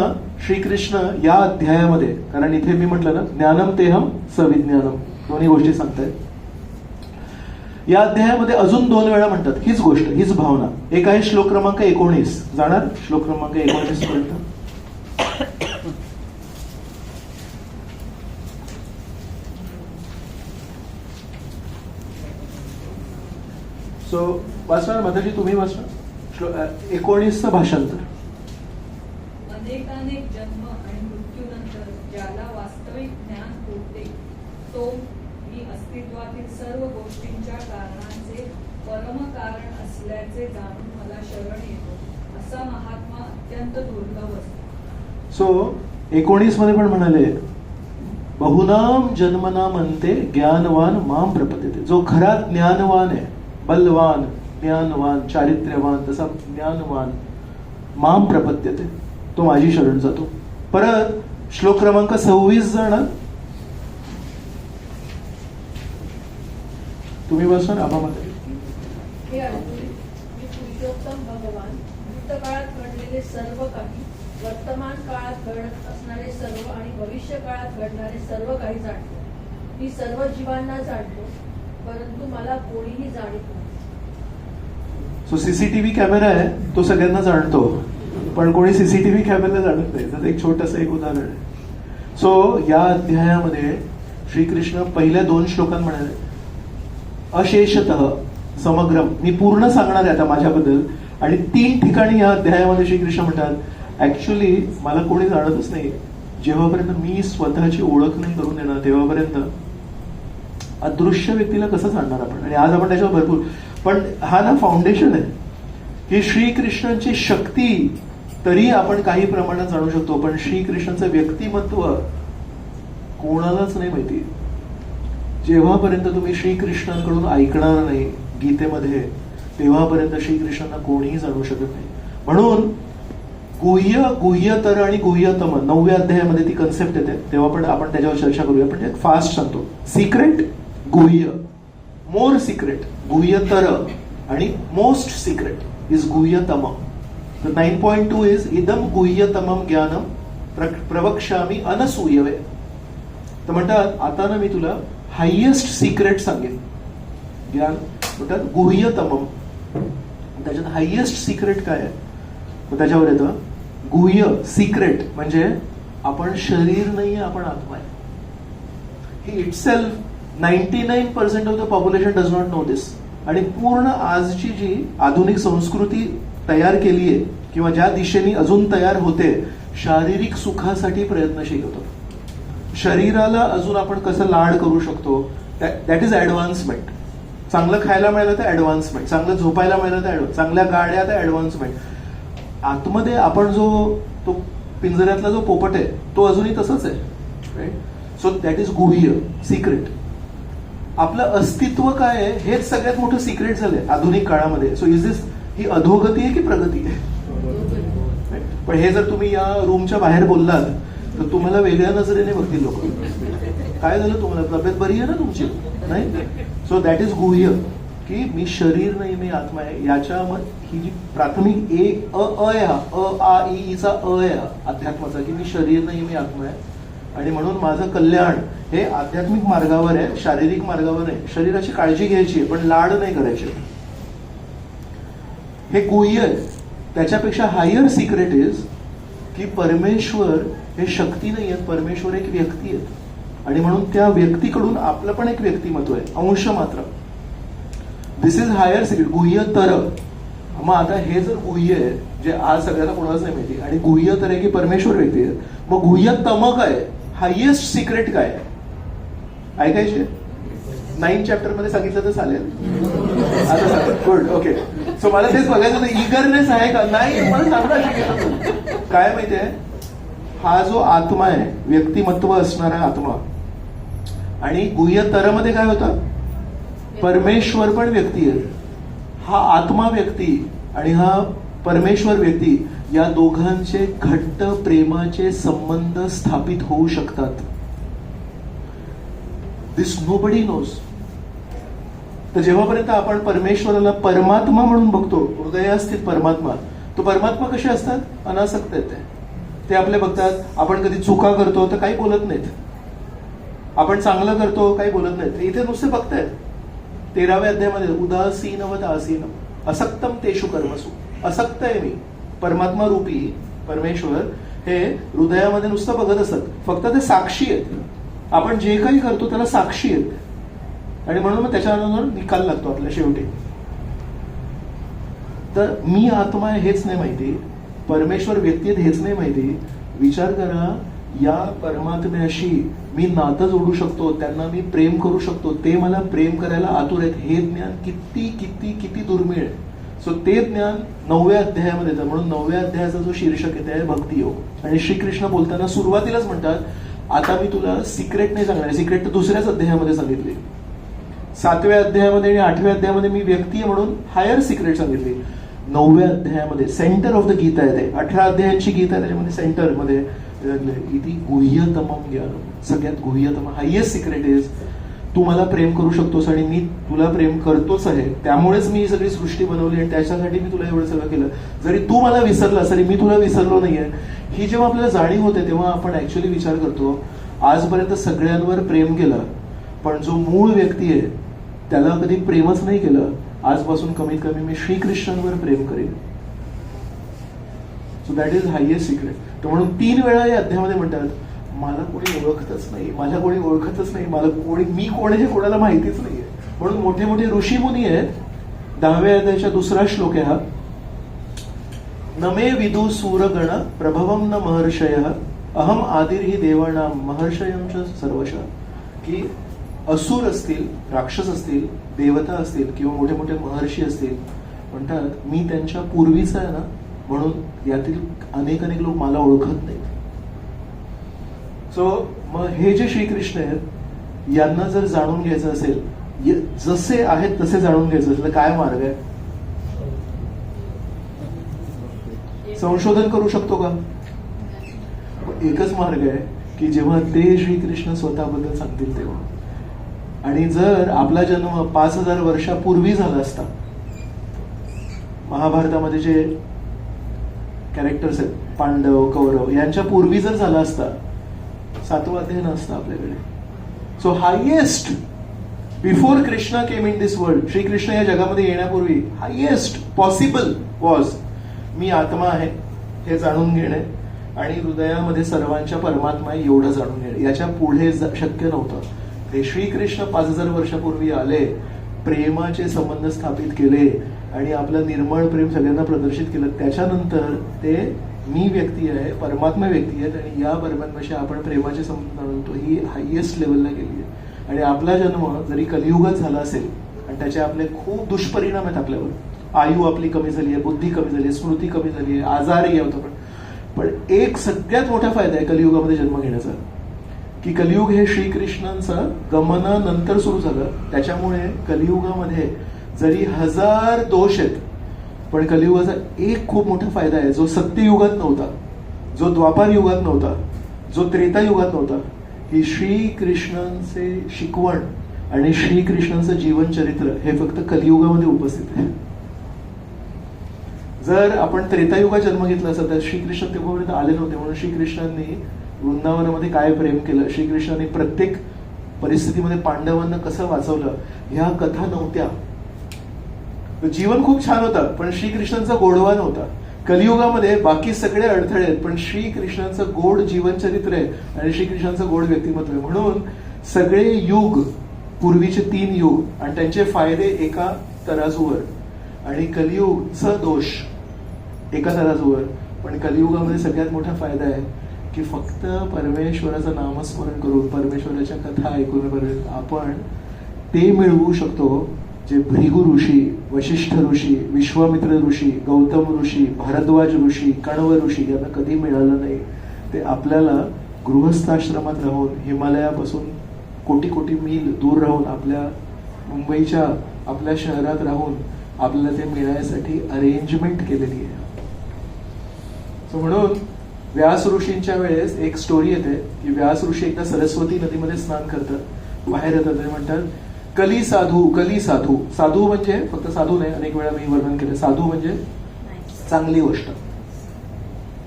श्रीकृष्ण या अध्यायामध्ये, कारण इथे मी म्हटलं ना ज्ञानम तेहम सविज्ञानम दोन्ही गोष्टी सांगतायत. या अध्यायामध्ये अजून 2 वेळा म्हणतात हीच गोष्ट, हीच भावना. एक आहे श्लोक क्रमांक 19. जाणार श्लोक क्रमांक 19 पर्यंत. सो वाचणार माताजी, तुम्ही वाचणार 19चं भाषांतर. अनेकानेक जन्म आणि मृत्यूनंतर ज्याला वास्तविक ज्ञान होते तो मी अस्तित्वातील सर्व गोष्टींच्या कारणांचे परम कारण असल्याचे जाणून मला शरण येतो असा महात्मा अत्यंत दुर्लभ असतो. सो 19 मध्ये पण म्हणाले बहुनाम जन्मनाम अंते ज्ञानवान माम प्रपद्यते. जो खरा ज्ञानवान आहे, बलवान, ज्ञानवान, चारित्र्यवान, तसा ज्ञानवान माम प्रपद्यते तो माझी शरण जातो. परत श्लोक क्रमांक 26 जाणार तुम्ही बसून आबामध्ये. हे अर्जुन, मी पुरुषोत्तम भगवान भूतकाळात घडलेले सर्व काही, वर्तमान काळात घडत असणारे सर्व आणि भविष्य काळात घडणारे सर्व काही जाणतो. मी सर्व जीवांना जाणतो, परंतु मला कोणीही जाणीत नाही. सो सीसीटीव्ही कॅमेरा आहे तो सगळ्यांना जाणतो, पण कोणी सीसीटीव्ही कॅमेरा जाणत नाही. तर एक छोटस एक उदाहरण आहे. सो या अध्यायामध्ये श्रीकृष्ण पहिल्या 2 श्लोकांत म्हणाले अशेषतः समग्रम, मी पूर्ण सांगणार आहे आता माझ्याबद्दल. आणि 3 ठिकाणी या अध्यायामध्ये श्रीकृष्ण म्हणतात ऍक्च्युली मला कोणी जाणतच नाही. जेव्हापर्यंत मी स्वतःची ओळख नाही करून देणार तेव्हापर्यंत अदृश्य व्यक्तीला कसं जाणणार आपण. आणि आज आपण त्याच्यावर भरपूर, पण हा ना फाउंडेशन आहे की श्रीकृष्णांची शक्ती तरी आपण काही प्रमाणात जाणू शकतो, पण श्रीकृष्णांचं व्यक्तिमत्व कोणालाच नाही माहिती. जेव्हापर्यंत तुम्ही श्रीकृष्णांकडून ऐकणार नाही गीतेमध्ये तेव्हापर्यंत श्रीकृष्णांना कोणीही जाणू शकत नाही. म्हणून गुह्य, गुह्यतर आणि गुह्यतम 9व्या अध्यायामध्ये ती कन्सेप्ट येते, तेव्हा पण आपण त्याच्यावर चर्चा करूया. पण फास्ट सांगतो. सिक्रेट, गुह्य, मोर सिक्रेट गुह्यतर आणि मोस्ट सिक्रेट इज गुह्यतम. 9.2 इज इदम गुह्यतमम ज्ञानम प्रवक्ष्यामि अनसूयवे. तर म्हणतात आता ना मी तुला हायेस्ट सिक्रेट सांगेन. ज्ञान म्हणतात गुह्यतमम. त्याच्यात हायेस्ट सिक्रेट काय आहे? मग त्याच्यावर येतं गुह्य सिक्रेट म्हणजे आपण शरीर नाहीये, आपण आत्मा आहे. ही itself 99% of the population does not know this. आणि पूर्ण आजची जी आधुनिक संस्कृती तयार केली आहे किंवा ज्या दिशेने अजून तयार होते, शारीरिक सुखासाठी प्रयत्नशील होतो. शरीराला अजून आपण कसं लाड करू शकतो, दॅट इज ऍडव्हान्समेंट. चांगलं खायला मिळालं तर ऍडव्हान्समेंट, चांगलं झोपायला मिळालं तर चांगल्या गाड्या तर ऍडव्हान्समेंट. आतमध्ये आपण जो तो पिंजऱ्यातला जो पोपट आहे तो अजूनही तसंच आहे. राईट. सो दॅट इज गुह्य सिक्रेट. आपलं अस्तित्व काय आहे हेच सगळ्यात मोठं सिक्रेट झालंय आधुनिक काळामध्ये. सो इज दिस, ही अधोगती आहे की प्रगती आहे? पण हे जर तुम्ही या रूमच्या बाहेर बोललात तर तुम्हाला वेगळ्या नजरेने बघतील लोक. काय झालं तुम्हाला, तब्येत बरी आहे ना तुमची? नाही. सो दॅट इज गुह्य, की मी शरीर नाही मी आत्मा आहे. याच्या ही जी प्राथमिक आहे हा आ ई चा आहे हा अध्यात्माचा, की मी शरीर नाही मी आत्मा आहे. आणि म्हणून माझं कल्याण हे आध्यात्मिक मार्गावर आहे, शारीरिक मार्गावर आहे. शरीराची काळजी घ्यायची आहे पण लाड नाही करायचे. हे गुह्य आहे. त्याच्यापेक्षा हायर सिक्रेट इज की परमेश्वर हे शक्ती नाही आहेत, परमेश्वर एक व्यक्ती आहेत. आणि म्हणून त्या व्यक्तीकडून आपलं पण एक व्यक्तिमत्व आहे, अंश मात्र. दिस इज हायर सिक्रेट, गुह्य तर. मग आता हे जर गुह्य आहे, जे आज सगळ्यांना कोणालाच नाही माहिती, आणि गुह्य तर आहे की परमेश्वर व्यक्ती आहे, मग गुह्य तम काय, हायेस्ट सिक्रेट काय ऐकायचे? 9 चॅप्टर मध्ये सांगितलं तर चालेल? आता सांगा. Good, okay. सो मला तेच बघायचं होतं, इगरनेस आहे का? नाही, मला सांगा. काय माहितीये, हा जो आत्मा आहे, व्यक्तिमत्व असणारा आत्मा, आणि गुह्य तर मध्ये काय होतं, परमेश्वर पण व्यक्ती आहे. हा आत्मा व्यक्ती आणि हा परमेश्वर व्यक्ती, या दोघांचे घट्ट प्रेमाचे संबंध स्थापित होऊ शकतात. दिस नोबडी नोज. तर जेव्हापर्यंत आपण परमेश्वराला परमात्मा म्हणून बघतो, हृदयास्थित परमात्मा, तो परमात्मा कसे असतात, अनासक्त आहेत ते आपले बघतात. आपण कधी चुका करतो तर काही बोलत नाहीत, आपण चांगलं करतो काही बोलत नाहीत, इथे नुसते बघतायत. 13व्या अध्यायामध्ये उदासीनवत आसीन असक्तम तेषु कर्मसु. असक्त आहे मी, परमात्मा रूपी परमेश्वर हे हृदयामध्ये नुसतं बघत असत, फक्त ते साक्षी आहेत. आपण जे काही करतो त्याला साक्षी आहेत, आणि म्हणून मग त्याच्यानंतर निकाल लागतो आपल्या शेवटी. तर मी आत्मा आहे हेच नाही माहिती, परमेश्वर व्यक्ती आहेत हेच नाही माहिती. विचार करा, या परमात्म्याशी मी नातं जोडू शकतो, त्यांना मी प्रेम करू शकतो, ते मला प्रेम करायला आतुर आहेत, हे ज्ञान किती किती किती दुर्मिळ आहे. सो ते ज्ञान 9व्या अध्यायामध्ये येतं. म्हणून 9व्या अध्यायाचा जो शीर्षक आहे ते आहे भक्तियोग. आणि श्रीकृष्ण बोलताना सुरुवातीलाच म्हणतात, आता मी तुला सिक्रेट नाही सांगणार. सिक्रेट तर दुसऱ्याच अध्यायामध्ये सांगितली. 7व्या अध्यायामध्ये आणि 8व्या अध्यायामध्ये मी व्यक्ती आहे म्हणून हायर सिक्रेट सांगितली. 9व्या अध्यायामध्ये सेंटर ऑफ द गीता आहे, 18 अध्यायांची गीता आहे, त्याच्यामध्ये सेंटर मध्ये इति गुह्यतमम ज्ञान, सगळ्यात गुह्यतम हायेस्ट सिक्रेट इज तू मला प्रेम करू शकतोस आणि मी तुला प्रेम करतोच आहे. त्यामुळेच मी ही सगळी सृष्टी बनवली आणि त्याच्यासाठी मी तुला एवढं सगळं केलं. जरी तू मला विसरलास तरी मी तुला विसरलो नाहीये. ही जेव्हा आपल्याला जाणीव होते तेव्हा आपण ऍक्च्युअली विचार करतो, आजपर्यंत सगळ्यांवर प्रेम केलं, पण जो मूळ व्यक्ती आहे त्याला कधी प्रेमच नाही केलं. आजपासून कमीत कमी मी श्रीकृष्णांवर प्रेम करेन. So that is highest secret. तर म्हणून 3 वेळा या अध्यायामध्ये म्हणतात, मला कोणी ओळखतच नाही, मला कोणी ओळखतच नाही, मला कोणी, मी कोण हे कोणाला माहितीच नाहीये. म्हणून मोठे मोठे ऋषी मुनी आहेत. 10व्या अध्यायाचा 2रा श्लोक आहे हा, नमे विदु सूरगण प्रभवम न महर्षय अहम आदिर्हि देवानाम महर्षयं च सर्वशः. की असुर असतील, राक्षस असतील, देवता असतील किंवा मोठे मोठे महर्षी असतील, म्हणतात मी त्यांच्या पूर्वीचा आहे ना, म्हणून यातील अनेक लोक मला ओळखत नाहीत. सो मग हे जे श्रीकृष्ण आहेत यांना जर जाणून घ्यायचं असेल, जसे आहेत तसे जाणून घ्यायचं असेल तर काय मार्ग आहे? संशोधन करू शकतो का? एकच मार्ग आहे की जेव्हा ते श्रीकृष्ण स्वतःबद्दल सांगतील तेव्हा. आणि जर आपला जन्म 5000 वर्षापूर्वी झाला असता, महाभारतामध्ये जे कॅरेक्टर्स आहेत पांडव कौरव यांच्या पूर्वी जर झाला असता, 7वं अध्याय नसतं आपल्याकडे. So highest before Krishna came in this world, Shrikrishna या जगामध्ये येण्यापूर्वी हायेस्ट पॉसिबल वॉज मी आत्मा आहे हे जाणून घेणे आणि हृदयामध्ये सर्वांच्या परमात्मा आहे एवढं जाणून घेणे. याच्या पुढे शक्य नव्हतं. ते श्रीकृष्ण 5000 वर्षापूर्वी आले, प्रेमाचे संबंध स्थापित केले आणि आपलं निर्मळ प्रेम सगळ्यांना प्रदर्शित केलं. त्याच्यानंतर ते मी व्यक्ती आहे, परमात्मा व्यक्ती आहेत आणि या परमात्म्याशी आपण प्रेमाचे संबंध आणतो, ही हायेस्ट लेवलला गेली आहे. आणि आपला जन्म जरी कलियुगात झाला असेल आणि त्याचे आपले खूप दुष्परिणाम आहेत आपल्यावर, आयु आपली कमी झाली आहे, बुद्धी कमी झाली आहे, स्मृती कमी झाली आहे, आजारही होतो. पण एक सगळ्यात मोठा फायदा आहे कलियुगामध्ये जन्म घेण्याचा, की कलियुग हे श्रीकृष्णांचं गमनानंतर सुरू झालं. त्याच्यामुळे कलियुगामध्ये जरी 1000 दोष आहेत, पण कलियुगाचा एक खूप मोठा फायदा आहे जो सत्ययुगात नव्हता, जो द्वापार युगात नव्हता, जो त्रेता युगात नव्हता. ही श्रीकृष्णांचे शिकवण आणि श्रीकृष्णांचं जीवन चरित्र हे फक्त कलियुगामध्ये उपस्थित आहे. जर आपण त्रेतायुगात जन्म घेतला असता तर श्रीकृष्ण तेव्हापर्यंत आले नव्हते. म्हणून श्रीकृष्णांनी वृंदावनामध्ये काय प्रेम केलं, श्रीकृष्णांनी प्रत्येक परिस्थितीमध्ये पांडवांना कसं वाचवलं, ह्या कथा नव्हत्या. जीवन खूप छान होतं पण श्रीकृष्णांचा गोडवा नव्हता. कलियुगामध्ये बाकी सगळे अडथळे आहेत पण श्रीकृष्णांचं गोड जीवनचरित्र आहे आणि श्रीकृष्णांचं गोड व्यक्तिमत्व आहे. म्हणून सगळे युग, पूर्वीचे 3 युग आणि त्यांचे फायदे एका तराजूवर आणि कलियुगचा दोष एका तराजूवर. पण कलियुगामध्ये सगळ्यात मोठा फायदा आहे की फक्त परमेश्वराचं नामस्मरण करून, परमेश्वराच्या कथा ऐकून आपण ते मिळवू शकतो जे भृगु ऋषी, वशिष्ठ ऋषी, विश्वामित्र ऋषी, गौतम ऋषी, भारद्वाज ऋषी, कण्व ऋषी यांना कधी मिळालं नाही. ते आपल्याला गृहस्थाश्रमात राहून, हिमालयापासून कोटी कोटी मील दूर राहून, आपल्या मुंबईच्या आपल्या शहरात राहून आपल्याला ते मिळण्यासाठी अरेंजमेंट केलेली आहे. म्हणून व्यास ऋषींच्या वेळेस एक स्टोरी येते की व्यास ऋषी एकदा सरस्वती नदीमध्ये स्नान करतात, बाहेर येतात आणि म्हणतात कली साधू, कली साधू. साधू म्हणजे फक्त साधू नाही, अनेक वेळा मी वर्णन केलं. साधू म्हणजे चांगली गोष्ट,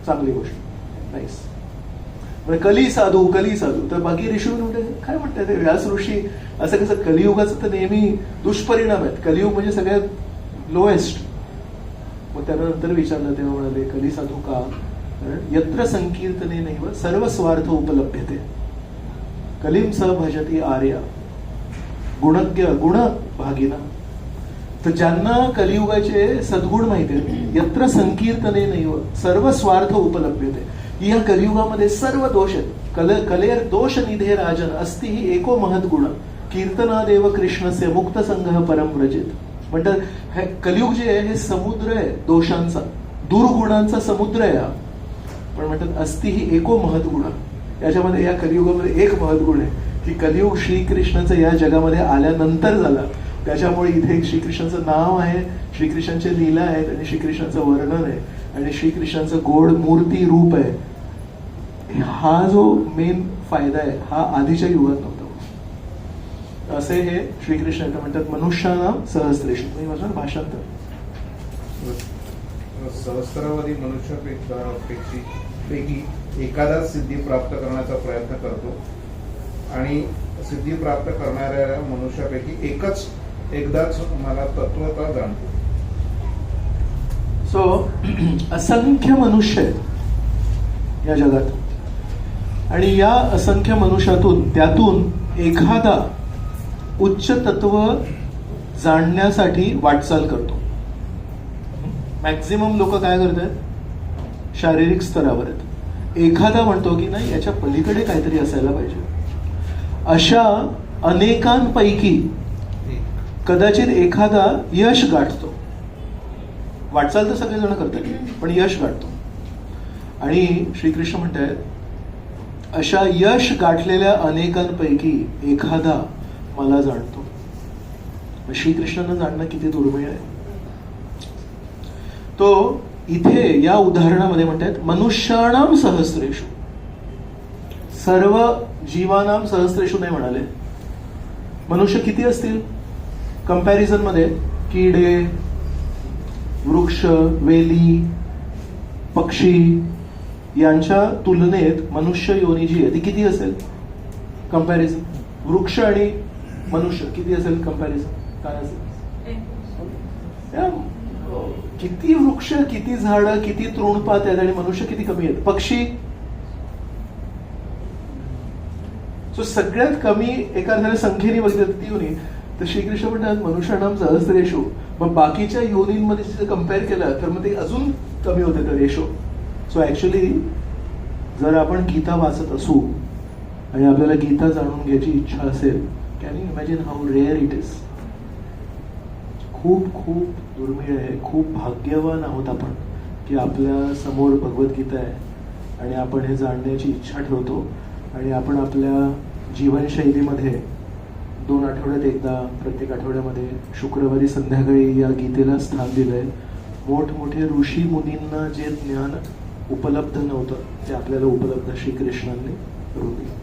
चांगली गोष्ट, नाईस. कली साधू, कली साधू. तर बाकी ऋषी म्हणते काय म्हणतात ते व्यास ऋषी, असं कसं? कलियुगाचं तर नेहमी दुष्परिणाम आहेत. कलियुग म्हणजे सगळ्यात लोएस्ट. मग त्यानंतर विचारलं तेव्हा म्हणाले कली साधू का? कारण यत्र संकीर्तने नैव सर्व स्वार्थ उपलभ्यते, कलीम स भजती आर्या गुणज्ञ गुण भागिना. तर ज्यांना कलियुगाचे सद्गुण माहिती आहेत, यत्र संकीर्तने नैव सर्व स्वार्थ उपलभ्यते. या कलियुगामध्ये सर्व दोष आहेत. कलेर दोष निधे राजन अस्ति ही एको महत् गुण कीर्तनादेव कृष्णस्य मुक्त संघ परम व्रजेत. म्हणतात हे कलियुग जे आहे हे समुद्र आहे दोषांचा, दुर्गुणांचा समुद्र आहे हा. पण म्हणतात अस्ति ही एको महत् गुण. याच्यामध्ये या कलियुगामध्ये एक महत् गुण आहे की कलियुग श्रीकृष्णाचं या जगामध्ये आल्यानंतर झाला. त्याच्यामुळे इथे श्रीकृष्णाचं नाव आहे, श्रीकृष्णांचे लीला आहेत आणि श्रीकृष्णाचं वर्णन आहे आणि श्रीकृष्णांचं गोड मूर्ती रूप आहे. हा जो मेन फायदा आहे हा आधीच्या युगात नव्हता. असे हे श्रीकृष्ण म्हणतात मनुष्यानाम सहस्रेषु. मी माझं भाषांतर सहस्रावधी मनुष्यापैकी एखादा सिद्धी प्राप्त करण्याचा प्रयत्न करतो आणि सिद्धी प्राप्त करणाऱ्या मनुष्यापैकी एकदाच मला तत्वता जाणतो. सो असंख्य मनुष्य आहेत या जगात आणि या असंख्य मनुष्यातून त्यातून एखादा उच्च तत्व जाणण्यासाठी वाटचाल करतो. मॅक्झिमम लोक काय करतात? शारीरिक स्तरावर आहेत. एखादा म्हणतो की नाही याच्या पलीकडे काहीतरी असायला पाहिजे. अशा अनेकांपैकी कदाचित एखादा यश गाठतो. वाटचाल तर सगळेजण करतात पण यश गाठतो. आणि श्रीकृष्ण म्हणतात अशा यश गाठलेल्या अनेकांपैकी एखादा मला जाणतो. श्रीकृष्णांना जाणणं किती दुर्मिळ आहे. तो इथे या उदाहरणामध्ये म्हणतात मनुष्याणाम सहस्रेषु. सर्व जीवानाम सहस्रेषु नाही म्हणाले. मनुष्य किती असतील कंपॅरिझन मध्ये? किडे, वृक्ष, वेली, पक्षी यांच्या तुलनेत मनुष्य योनी जी आहे ती किती असेल कंपॅरिझन? वृक्ष आणि मनुष्य किती असेल कंपॅरिझन? काय असेल? किती वृक्ष, किती झाडं, किती तृणपात आहेत आणि मनुष्य किती कमी आहेत. पक्षी सगळ्यात कमी एखाद्या संख्येने बघितलं ती योनी. तर श्रीकृष्ण म्हणतात मनुष्यानाम सहस्रेषु. मग बाकीच्या योनींमध्ये जर कम्पेअर केलं तर मग ते अजून कमी होते तर रेशो. सो ऍक्च्युली जर आपण गीता वाचत असू आणि आपल्याला गीता जाणून घ्यायची इच्छा असेल, can you imagine how rare it is. खूप खूप दुर्मिळ आहे. खूप भाग्यवान आहोत आपण की आपल्या समोर भगवद्गीता आहे आणि आपण हे जाणण्याची इच्छा ठेवतो आणि आपण आपल्या जीवनशैलीमध्ये 2 आठवड्यात एकदा, प्रत्येक आठवड्यामध्ये शुक्रवारी संध्याकाळी या गीतेला स्थान दिलंय. मोठमोठे ऋषी मुनींना जे ज्ञान उपलब्ध नव्हतं ते आपल्याला उपलब्ध श्रीकृष्णांनी करून दिलं.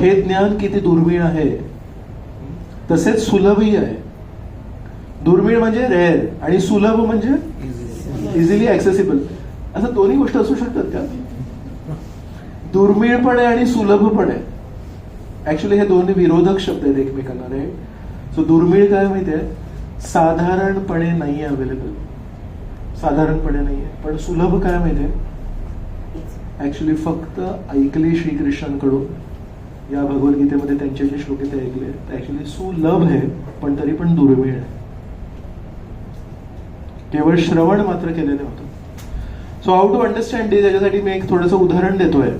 हे ज्ञान किती दुर्मिळ आहे, तसेच सुलभही आहे. दुर्मिळ म्हणजे रेअर आणि सुलभ म्हणजे इझिली ऍक्सेसिबल. असं दोन्ही गोष्ट असू शकतात का? दुर्मिळ पण आहे आणि सुलभ पण आहे. ऍक्च्युली हे दोन्ही विरोधक शब्द आहेत एकमेकांना. राईट. सो दुर्मिळ काय माहितीये, साधारणपणे नाही अवेलेबल, साधारणपणे नाही आहे. पण सुलभ काय माहितीये, ऍक्च्युली फक्त ऐकले श्रीकृष्णांकडून, या भगवद्गीतेमध्ये त्यांचे जे श्लोक ते ऐकले, ऍक्च्युली सुलभ आहे पण तरी पण दुर्मिळ आहे. केवळ श्रवण मात्र केलेलं होतं. सो हाऊ टू अंडरस्टँड दिस, याच्यासाठी मी एक थोडंसं उदाहरण देतोय.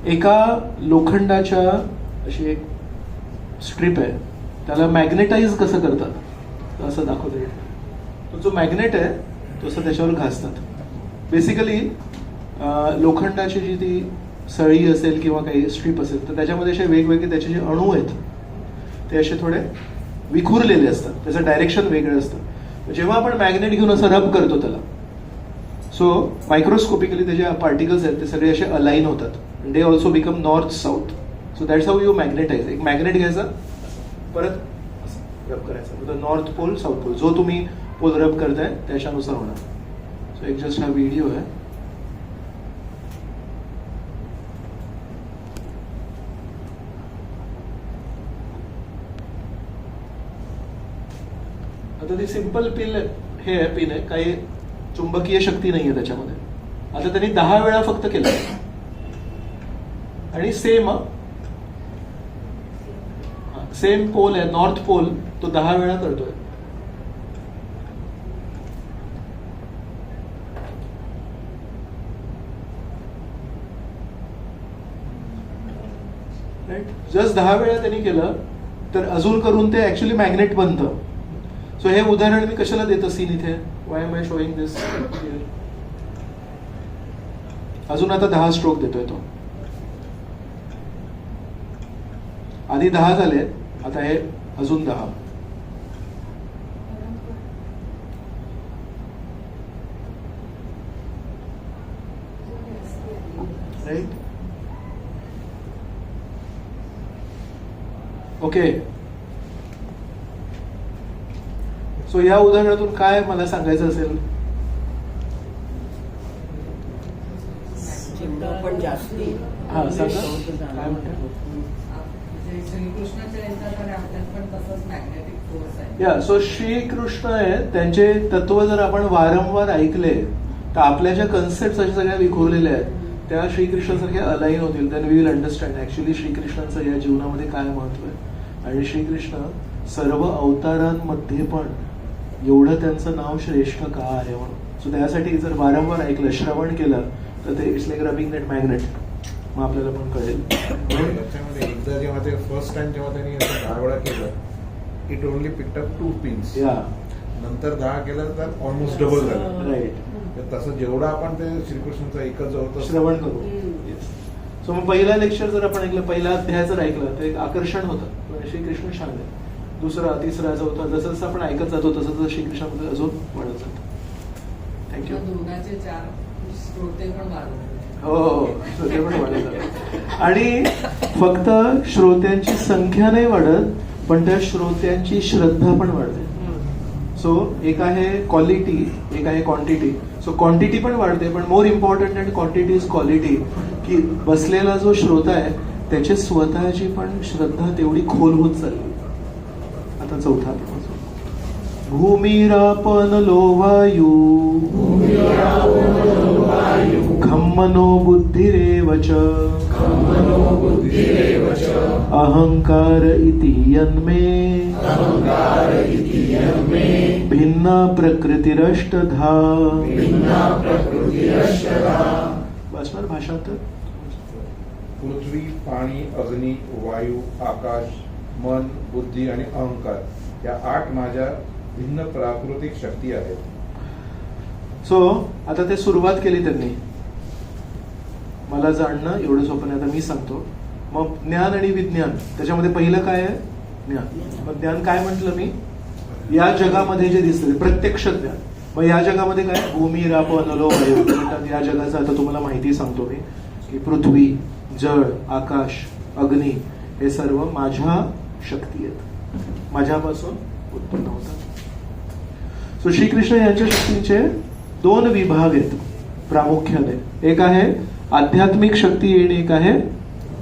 एका लोखंडाच्या अशी एक स्ट्रीप आहे, त्याला मॅग्नेटाइज कसं करतात असं दाखवतो. तो जो मॅग्नेट आहे तो असं त्याच्यावर घासतात. बेसिकली लोखंडाची जी ती सळी असेल किंवा काही स्ट्रीप असेल तर त्याच्यामध्ये असे वेगवेगळे त्याचे जे अणू आहेत ते असे थोडे विखुरलेले असतात, त्याचं डायरेक्शन वेगळं असतं. जेव्हा आपण मॅग्नेट घेऊन असं रब करतो त्याला, सो मायक्रोस्कोपिकली त्याचे पार्टिकल्स आहेत ते सगळे असे अलाइन होतात. They also become north south. So that's how you magnetize. एक मॅग्नेट घ्यायचा, परत रब करायचा, नॉर्थ पोल साऊथ पोल, जो तुम्ही पोल रब करताय त्याच्यानुसार होणार. सो एक जस्ट हा व्हिडिओ आहे. आता ती सिंपल पिन हे पिन आहे, काही चुंबकीय शक्ती नाहीये त्याच्यामध्ये. आता त्यांनी 10 वेळा फक्त केलं आणि सेम पोल आहे, नॉर्थ पोल, तो 10 वेळा करतोय. जस्ट 10 वेळा त्यांनी केलं तर अजून करून ते ऍक्च्युली मॅग्नेट बनतं. सो हे उदाहरण मी कशाला देतो सीन इथे, वाय एम आय शोईंग दिस. अजून आता 10 स्ट्रोक देतोय तो. आधी 10 झाले, आता हे अजून 10. राईट. ओके. सो या उदाहरणातून काय मला सांगायचं असेल, पण जास्ती हा सांगा काय म्हणतात. श्रीकृष्णाच्या यांच्याकडे आपल्यात पण तसंच मॅग्नेटिक फोर्स आहे. या सो श्रीकृष्ण आहे, त्यांचे तत्व जर आपण वारंवार ऐकले तर आपल्या ज्या कन्सेप्ट अशा सगळ्या विखुरलेल्या आहेत त्या श्रीकृष्णासारख्या अलाइन होतील. Then we will understand actually श्रीकृष्णाचं या जीवनामध्ये काय महत्व आहे. आणि श्रीकृष्ण सर्व अवतारांमध्ये पण एवढं त्यांचं नाव श्रेष्ठ का आहे म्हणून. सो त्यासाठी जर वारंवार ऐकलं, श्रवण केलं तर ते it's like rubbing that magnet, मग आपल्याला पण कळेल. त्याच्यामध्ये एकदा जेव्हा ते फर्स्ट टाइम जेव्हा त्यांनी 10 वेळा केलं, it only picked up 2 pins. या नंतर 10 केलं तर ऑलमोस्ट डबल झालं. राईट. तर तसं जेवढं आपण ते श्रीकृष्णाचं एकच होतं श्रवण करू. सो मग पहिला लेक्चर जर आपण ऐकलं, पहिला अध्याय जर ऐकलं तर एक आकर्षण होतं, श्रीकृष्ण छान आहे. दुसरा, तिसरा, चौथा, जसं जसं आपण ऐकत जातो तसं तसं श्रीकृष्णामध्ये अजून वाढत जातं. थँक्यू. दोघांचे 4 श्रोते पण वाढवले. हो, श्रोते पण वाढत जातात. आणि फक्त श्रोत्यांची संख्या नाही वाढत, पण त्या श्रोत्यांची श्रद्धा पण वाढते. सो एक आहे क्वालिटी, एक आहे क्वांटिटी. सो क्वांटिटी पण वाढते, पण more important and quantity is quality. की बसलेला जो श्रोता आहे त्याची स्वतःची पण श्रद्धा तेवढी खोल होत चालली. आता चौथा, भूमिरापन लोवायू खम्मनो बुद्धिरेव च अहंकार इति यन्मे भिन्ना प्रकृतिरष्टधा. वाचणार भाषांतर. पृथ्वी, पाणी, अग्नी, वायू, आकाश, मन, बुद्धी आणि अहंकार या 8 माझ्या भिन्न प्राकृतिक शक्ती आहेत. सो आता ते सुरुवात केली त्यांनी. मला जाणणं एवढं सोपं नाही. आता मी सांगतो. मग ज्ञान आणि विज्ञान, त्याच्यामध्ये पहिलं काय आहे? ज्ञान. मग ज्ञान काय म्हटलं मी? या जगामध्ये जे दिसतं प्रत्यक्ष ज्ञान. मग या जगामध्ये काय? भूमी, राप, अनलो, वायू म्हणतात. या जगाचं आता तुम्हाला माहिती सांगतो मी की पृथ्वी, जळ, आकाश, अग्नी हे सर्व माझ्या शक्ती आहेत, माझ्यापासून उत्पन्न होतात. सो श्रीकृष्ण यांच्या शक्तींचे 2 विभाग आहेत प्रामुख्याने. एक आहे आध्यात्मिक शक्ती आणि एक आहे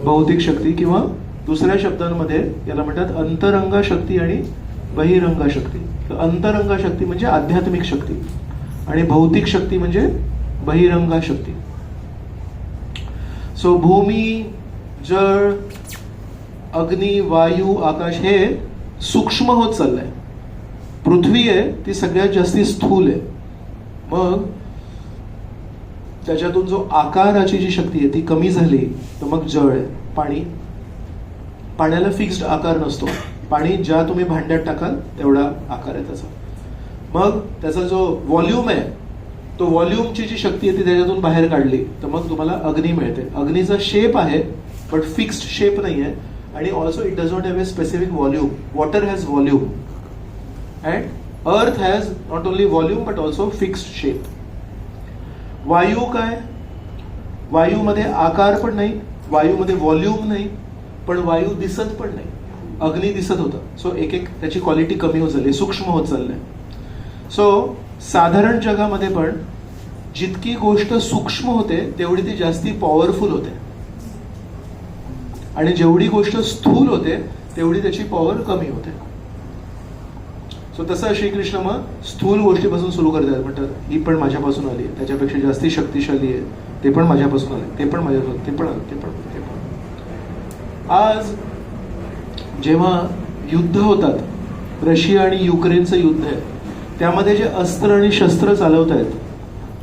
भौतिक शक्ती, किंवा दुसऱ्या शब्दांमध्ये याला म्हणतात अंतरंगा शक्ती आणि बहिरंगा शक्ती. अंतरंगा शक्ती म्हणजे आध्यात्मिक शक्ती आणि भौतिक शक्ती म्हणजे बहिरंगा शक्ती. सो भूमी, जळ, अग्नी, वायू, आकाश हे सूक्ष्म होत चाललंय. पृथ्वी आहे ती सगळ्यात जास्ती स्थूल आहे. मग त्याच्यातून जो आकाराची जी शक्ती आहे ती कमी झाली तर मग जळ आहे, पाणी. पाण्याला फिक्स्ड आकार नसतो. पाणी ज्या तुम्ही भांड्यात टाकाल तेवढा आकार आहे त्याचा. मग त्याचा जो व्हॉल्यूम आहे तो व्हॉल्यूमची जी शक्ती आहे ती त्याच्यातून बाहेर काढली तर मग तुम्हाला अग्नी मिळते. अग्नीचा शेप आहे बट फिक्स्ड शेप नाही आहे. आणि also it does not have a specific volume. Water has volume and earth has not only volume but also fixed shape. वायू काय? वायूमध्ये आकार पण नाही, वायूमध्ये व्हॉल्यूम नाही, पण वायू दिसत पण नाही. अग्नी दिसत होता. सो एक एक त्याची क्वालिटी कमी होत चालली, सूक्ष्म होत चाललंय. सो साधारण जगामध्ये पण जितकी गोष्ट सूक्ष्म होते तेवढी ती जास्ती पॉवरफुल होते आणि जेवढी गोष्ट स्थूल होते तेवढी त्याची पॉवर कमी होते. सो तसं श्रीकृष्ण मग स्थूल गोष्टीपासून सुरू करतात. म्हणतात ही पण माझ्यापासून आली, त्याच्यापेक्षा जास्ती शक्तिशाली आहे, ते पण माझ्यापासून आले, ते पण माझ्यापासून, ते पण आलं, ते पण. आज जेव्हा युद्ध होतात, रशिया आणि युक्रेनचं युद्ध आहे, त्यामध्ये जे अस्त्र आणि शस्त्र चालवत आहेत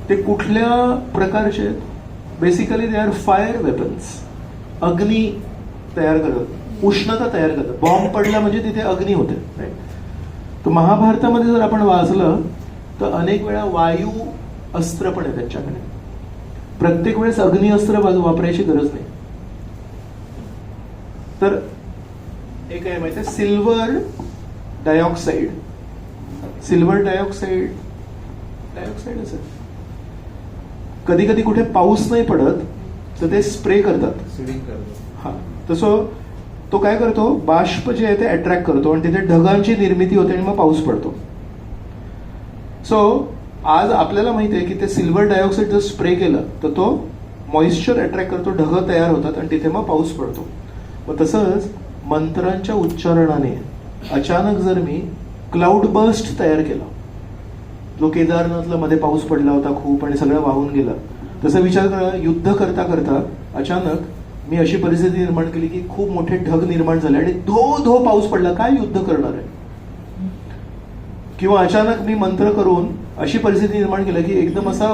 ते कुठल्या प्रकारचे आहेत? Basically they are fire weapons. अग्नी तयार करतात, उष्णता तयार करतात. बॉम्ब पडला म्हणजे तिथे अग्नी होते. तर महाभारतामध्ये जर आपण वाचलं तर अनेक वेळा वायू अस्त्र पण आहे त्यांच्याकडे. प्रत्येक वेळेस अग्नी अस्त्र वापरायची गरज नाही. तर एक आहे माहिती आहे सिल्वर डायऑक्साईड. सिल्वर डायऑक्साईड असेल, कधी कधी कुठे पाऊस नाही पडत तर ते स्प्रे करतात. सीडिंग करतो. हा, तसं तो काय करतो, बाष्प जे आहे ते अट्रॅक्ट करतो आणि तिथे ढगांची निर्मिती होते आणि मग पाऊस पडतो. सो आज आपल्याला माहिती आहे की ते सिल्वर डायऑक्साईड जर स्प्रे केलं तर तो मॉइश्चर अट्रॅक्ट करतो, ढग तयार होतात आणि तिथे मग पाऊस पडतो. मग तसंच मंत्रांच्या उच्चारणाने अचानक जर मी क्लाउड बर्स्ट तयार केला, जो केदारनाथला मध्ये पाऊस पडला होता खूप आणि सगळं वाहून गेलं, तसा विचार करा युद्ध करता करता अचानक मी अशी परिस्थिती निर्माण केली की खूप मोठे ढग निर्माण झाले आणि धो पाऊस पडला. काय युद्ध करणार आहे? किंवा अचानक मी मंत्र करून अशी परिस्थिती निर्माण केली की एकदम असा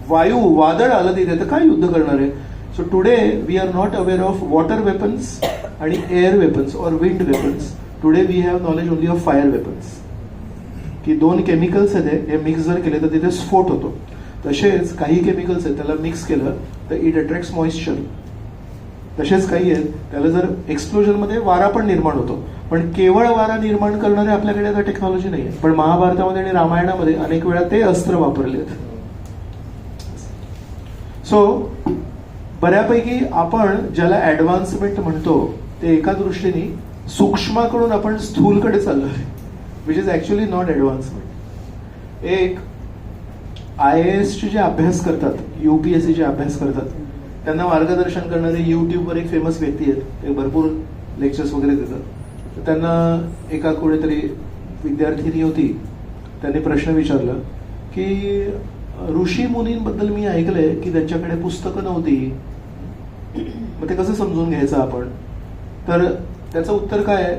वादळ आलं तिथे, तर काय युद्ध करणार आहे? So today we are not aware of water weapons आणि एअर वेपन्स और wind weapons. Today we have knowledge only of fire weapons. की 2 केमिकल्स आहेत हे मिक्स जर केले तर तिथे स्फोट होतो. तसेच काही केमिकल्स आहेत त्याला मिक्स केलं तर इट अट्रॅक्ट्स मॉइश्चर. तसेच काही आहेत त्याला जर एक्सप्लोजन मध्ये वारा पण निर्माण होतो. पण केवळ वारा निर्माण करणारे आपल्याकडे आता टेक्नॉलॉजी नाही आहे. पण महाभारतामध्ये आणि रामायणामध्ये अनेक वेळा ते अस्त्र वापरले आहेत. सो बऱ्यापैकी आपण ज्याला ऍडव्हान्समेंट म्हणतो ते एका दृष्टीने सूक्ष्माकडून आपण स्थूलकडे चाललो आहे, which is actually not advancement. एक IAS चे जे अभ्यास करतात, UPSC चे अभ्यास करतात, त्यांना मार्गदर्शन करणारे युट्यूबवर एक फेमस व्यक्ती आहेत, ते भरपूर लेक्चर्स वगैरे देतात. तर त्यांना एका कुठेतरी विद्यार्थिनी होती, त्यांनी प्रश्न विचारला की ऋषी मुनींबद्दल मी ऐकलंय की त्यांच्याकडे पुस्तकं नव्हती, मग ते कसं समजून घ्यायचं आपण? तर त्याचं उत्तर काय आहे,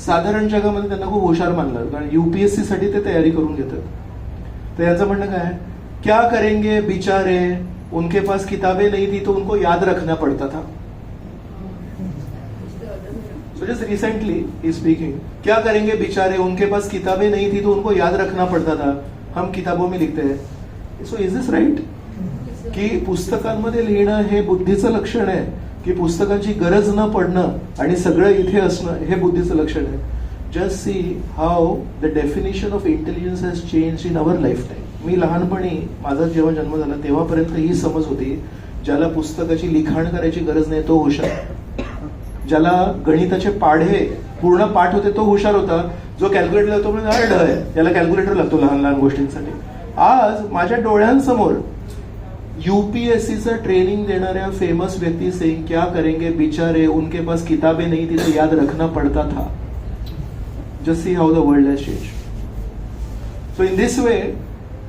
साधारण जगामध्ये त्यांना खूप हुशार मानलं कारण UPSC साठी ते तयारी करून घेतात. तर याचं म्हणणं काय, क्या करेंगे बिचारे, उनके पास किताबें नहीं थी तो उनको याद रखना पड़ता था. So just recently he is speaking, क्या करेंगे बेचारे, उनके पास किताबें नहीं थी तो उनको याद रखना पड़ता था, हम किताबों में लिखते हैं. So is this right? की पुस्तकांमध्ये लिहिणं हे बुद्धीचं लक्षण आहे, की पुस्तकांची गरज न पडणं आणि सगळं इथे असणं हे बुद्धीचं लक्षण आहे. Just see how the definition of intelligence has change in our life time. मी लहानपणी माझा जेव्हा जन्म झाला तेव्हापर्यंत ही समज होती, ज्याला पुस्तकाची लिखाण करायची गरज नाही तो हुशार, ज्याला गणिताचे पाढे पूर्ण पाठ होते तो हुशार होता, जो कॅल्क्युलेटर लागतो म्हणजे ढ आहे, त्याला कॅल्क्युलेटर लागतो लहान लहान गोष्टींसाठी. आज माझ्या डोळ्यांसमोर यूपीएससीचं ट्रेनिंग देणाऱ्या फेमस व्यक्ती सेइंग क्या करेंगे बिचारे उनके पास किताबें नहीं थी तो याद रखना पड़ता था. Just see how the world has change. So in this way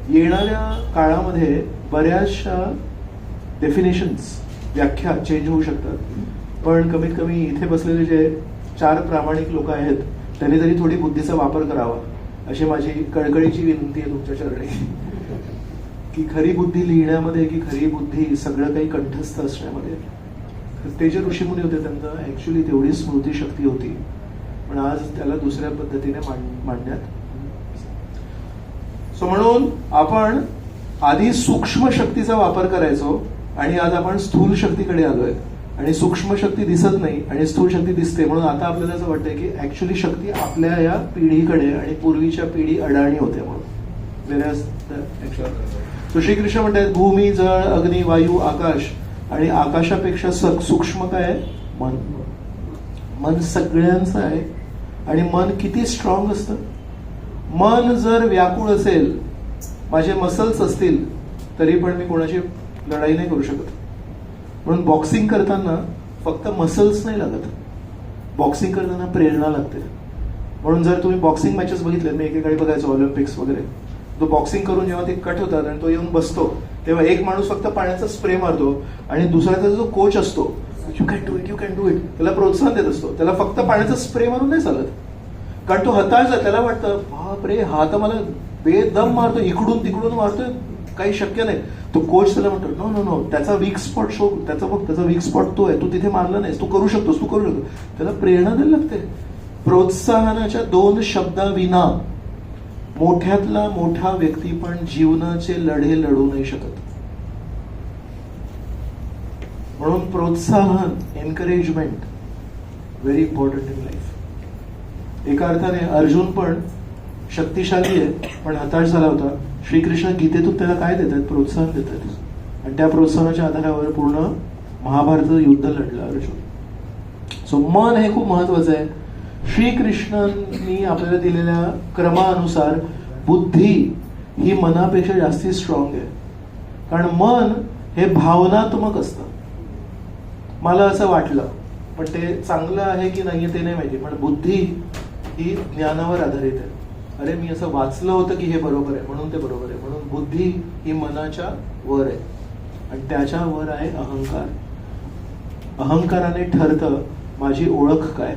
येणाऱ्या काळामध्ये बऱ्याचशा डेफिनेशन्स व्याख्या चेंज होऊ शकतात, पण कमीत कमी इथे बसलेले जे 4 प्रामाणिक लोक आहेत त्यांनी तरी थोडी बुद्धीचा वापर करावा अशी माझी कळकळीची विनंती आहे तुमच्या चरणी, की खरी बुद्धी लिहिण्यामध्ये, की खरी बुद्धी सगळं काही कंठस्थ असण्यामध्ये. ते जे ऋषीमुनी होते त्यांना ऍक्च्युली तेवढी स्मृतिशक्ती होती, पण आज त्याला दुसऱ्या पद्धतीने मांडण्यात. सो म्हणून आपण आधी सूक्ष्म शक्तीचा वापर करायचो आणि आज आपण स्थूल शक्तीकडे आलोय, आणि सूक्ष्म शक्ती दिसत नाही आणि स्थूल शक्ती दिसते. म्हणून आता आपल्याला असं वाटतंय की ऍक्च्युली शक्ती आपल्या या पिढीकडे आणि पूर्वीच्या पिढी अडाणी होत्या म्हणून. तो श्रीकृष्ण म्हणतात भूमी, जळ, अग्नी, वायू, आकाश, आणि आकाशापेक्षा सूक्ष्म काय आहे? मन. मन सगळ्यांचं आहे, आणि मन किती स्ट्रॉंग असतं. मन जर व्याकुळ असेल, माझे मसल्स असतील, तरी पण मी कोणाची लढाई नाही करू शकत. म्हणून बॉक्सिंग करताना फक्त मसल्स नाही लागत, बॉक्सिंग करताना प्रेरणा लागते. म्हणून जर तुम्ही बॉक्सिंग मॅचेस बघितले, मी एकेकाळी बघायचो ऑलिम्पिक्स वगैरे, तो बॉक्सिंग करून जेव्हा ते कट होतात आणि तो येऊन बसतो तेव्हा एक माणूस फक्त पाण्याचा स्प्रे मारतो आणि दुसऱ्याचा जो कोच असतो you can do it, you can do it, त्याला प्रोत्साहन देत असतो. त्याला फक्त पाण्याचा स्प्रे मारून नाही चालत, कारण तो हताश आहे. त्याला वाटतं बापरे हा तर मला बेदम मारतो, इकडून तिकडून मारतोय, काही शक्य नाही. तो कोच त्याला म्हणतो नो नो नो, त्याचा वीक स्पॉट शो, त्याचा वीक स्पॉट तो आहे, तू तिथे मारला नाहीस, तू करू शकतोस, तू करू शकतो. त्याला प्रेरणा द्यायला लागते. प्रोत्साहनाच्या 2 शब्दाविना मोठ्यातला मोठा व्यक्ती पण जीवनाचे लढे लढू नाही शकत. म्हणून प्रोत्साहन, encouragement very important in life. एका अर्थाने अर्जुन पण शक्तिशाली आहे पण हताश झाला होता. श्रीकृष्ण गीतेतून त्याला काय देतात? प्रोत्साहन देतात, आणि त्या प्रोत्साहनाच्या आधारावर पूर्ण महाभारत युद्ध लढलं अर्जुन. सो मन हे खूप महत्वाचं आहे. श्रीकृष्णांनी आपल्याला दिलेल्या क्रमानुसार बुद्धी ही मनापेक्षा जास्ती स्ट्रॉंग आहे, कारण मन हे भावनात्मक असतं. मला असं वाटलं, पण ते चांगलं आहे की नाहीये ते नाही माहिती, पण बुद्धी ही ज्ञानावर आधारित आहे. अरे मी असं वाचलं होतं की हे बरोबर आहे म्हणून ते बरोबर आहे. म्हणून बुद्धी ही मनाच्या वर आहे, आणि त्याच्या वर आहे अहंकार. अहंकाराने ठरतं माझी ओळख काय,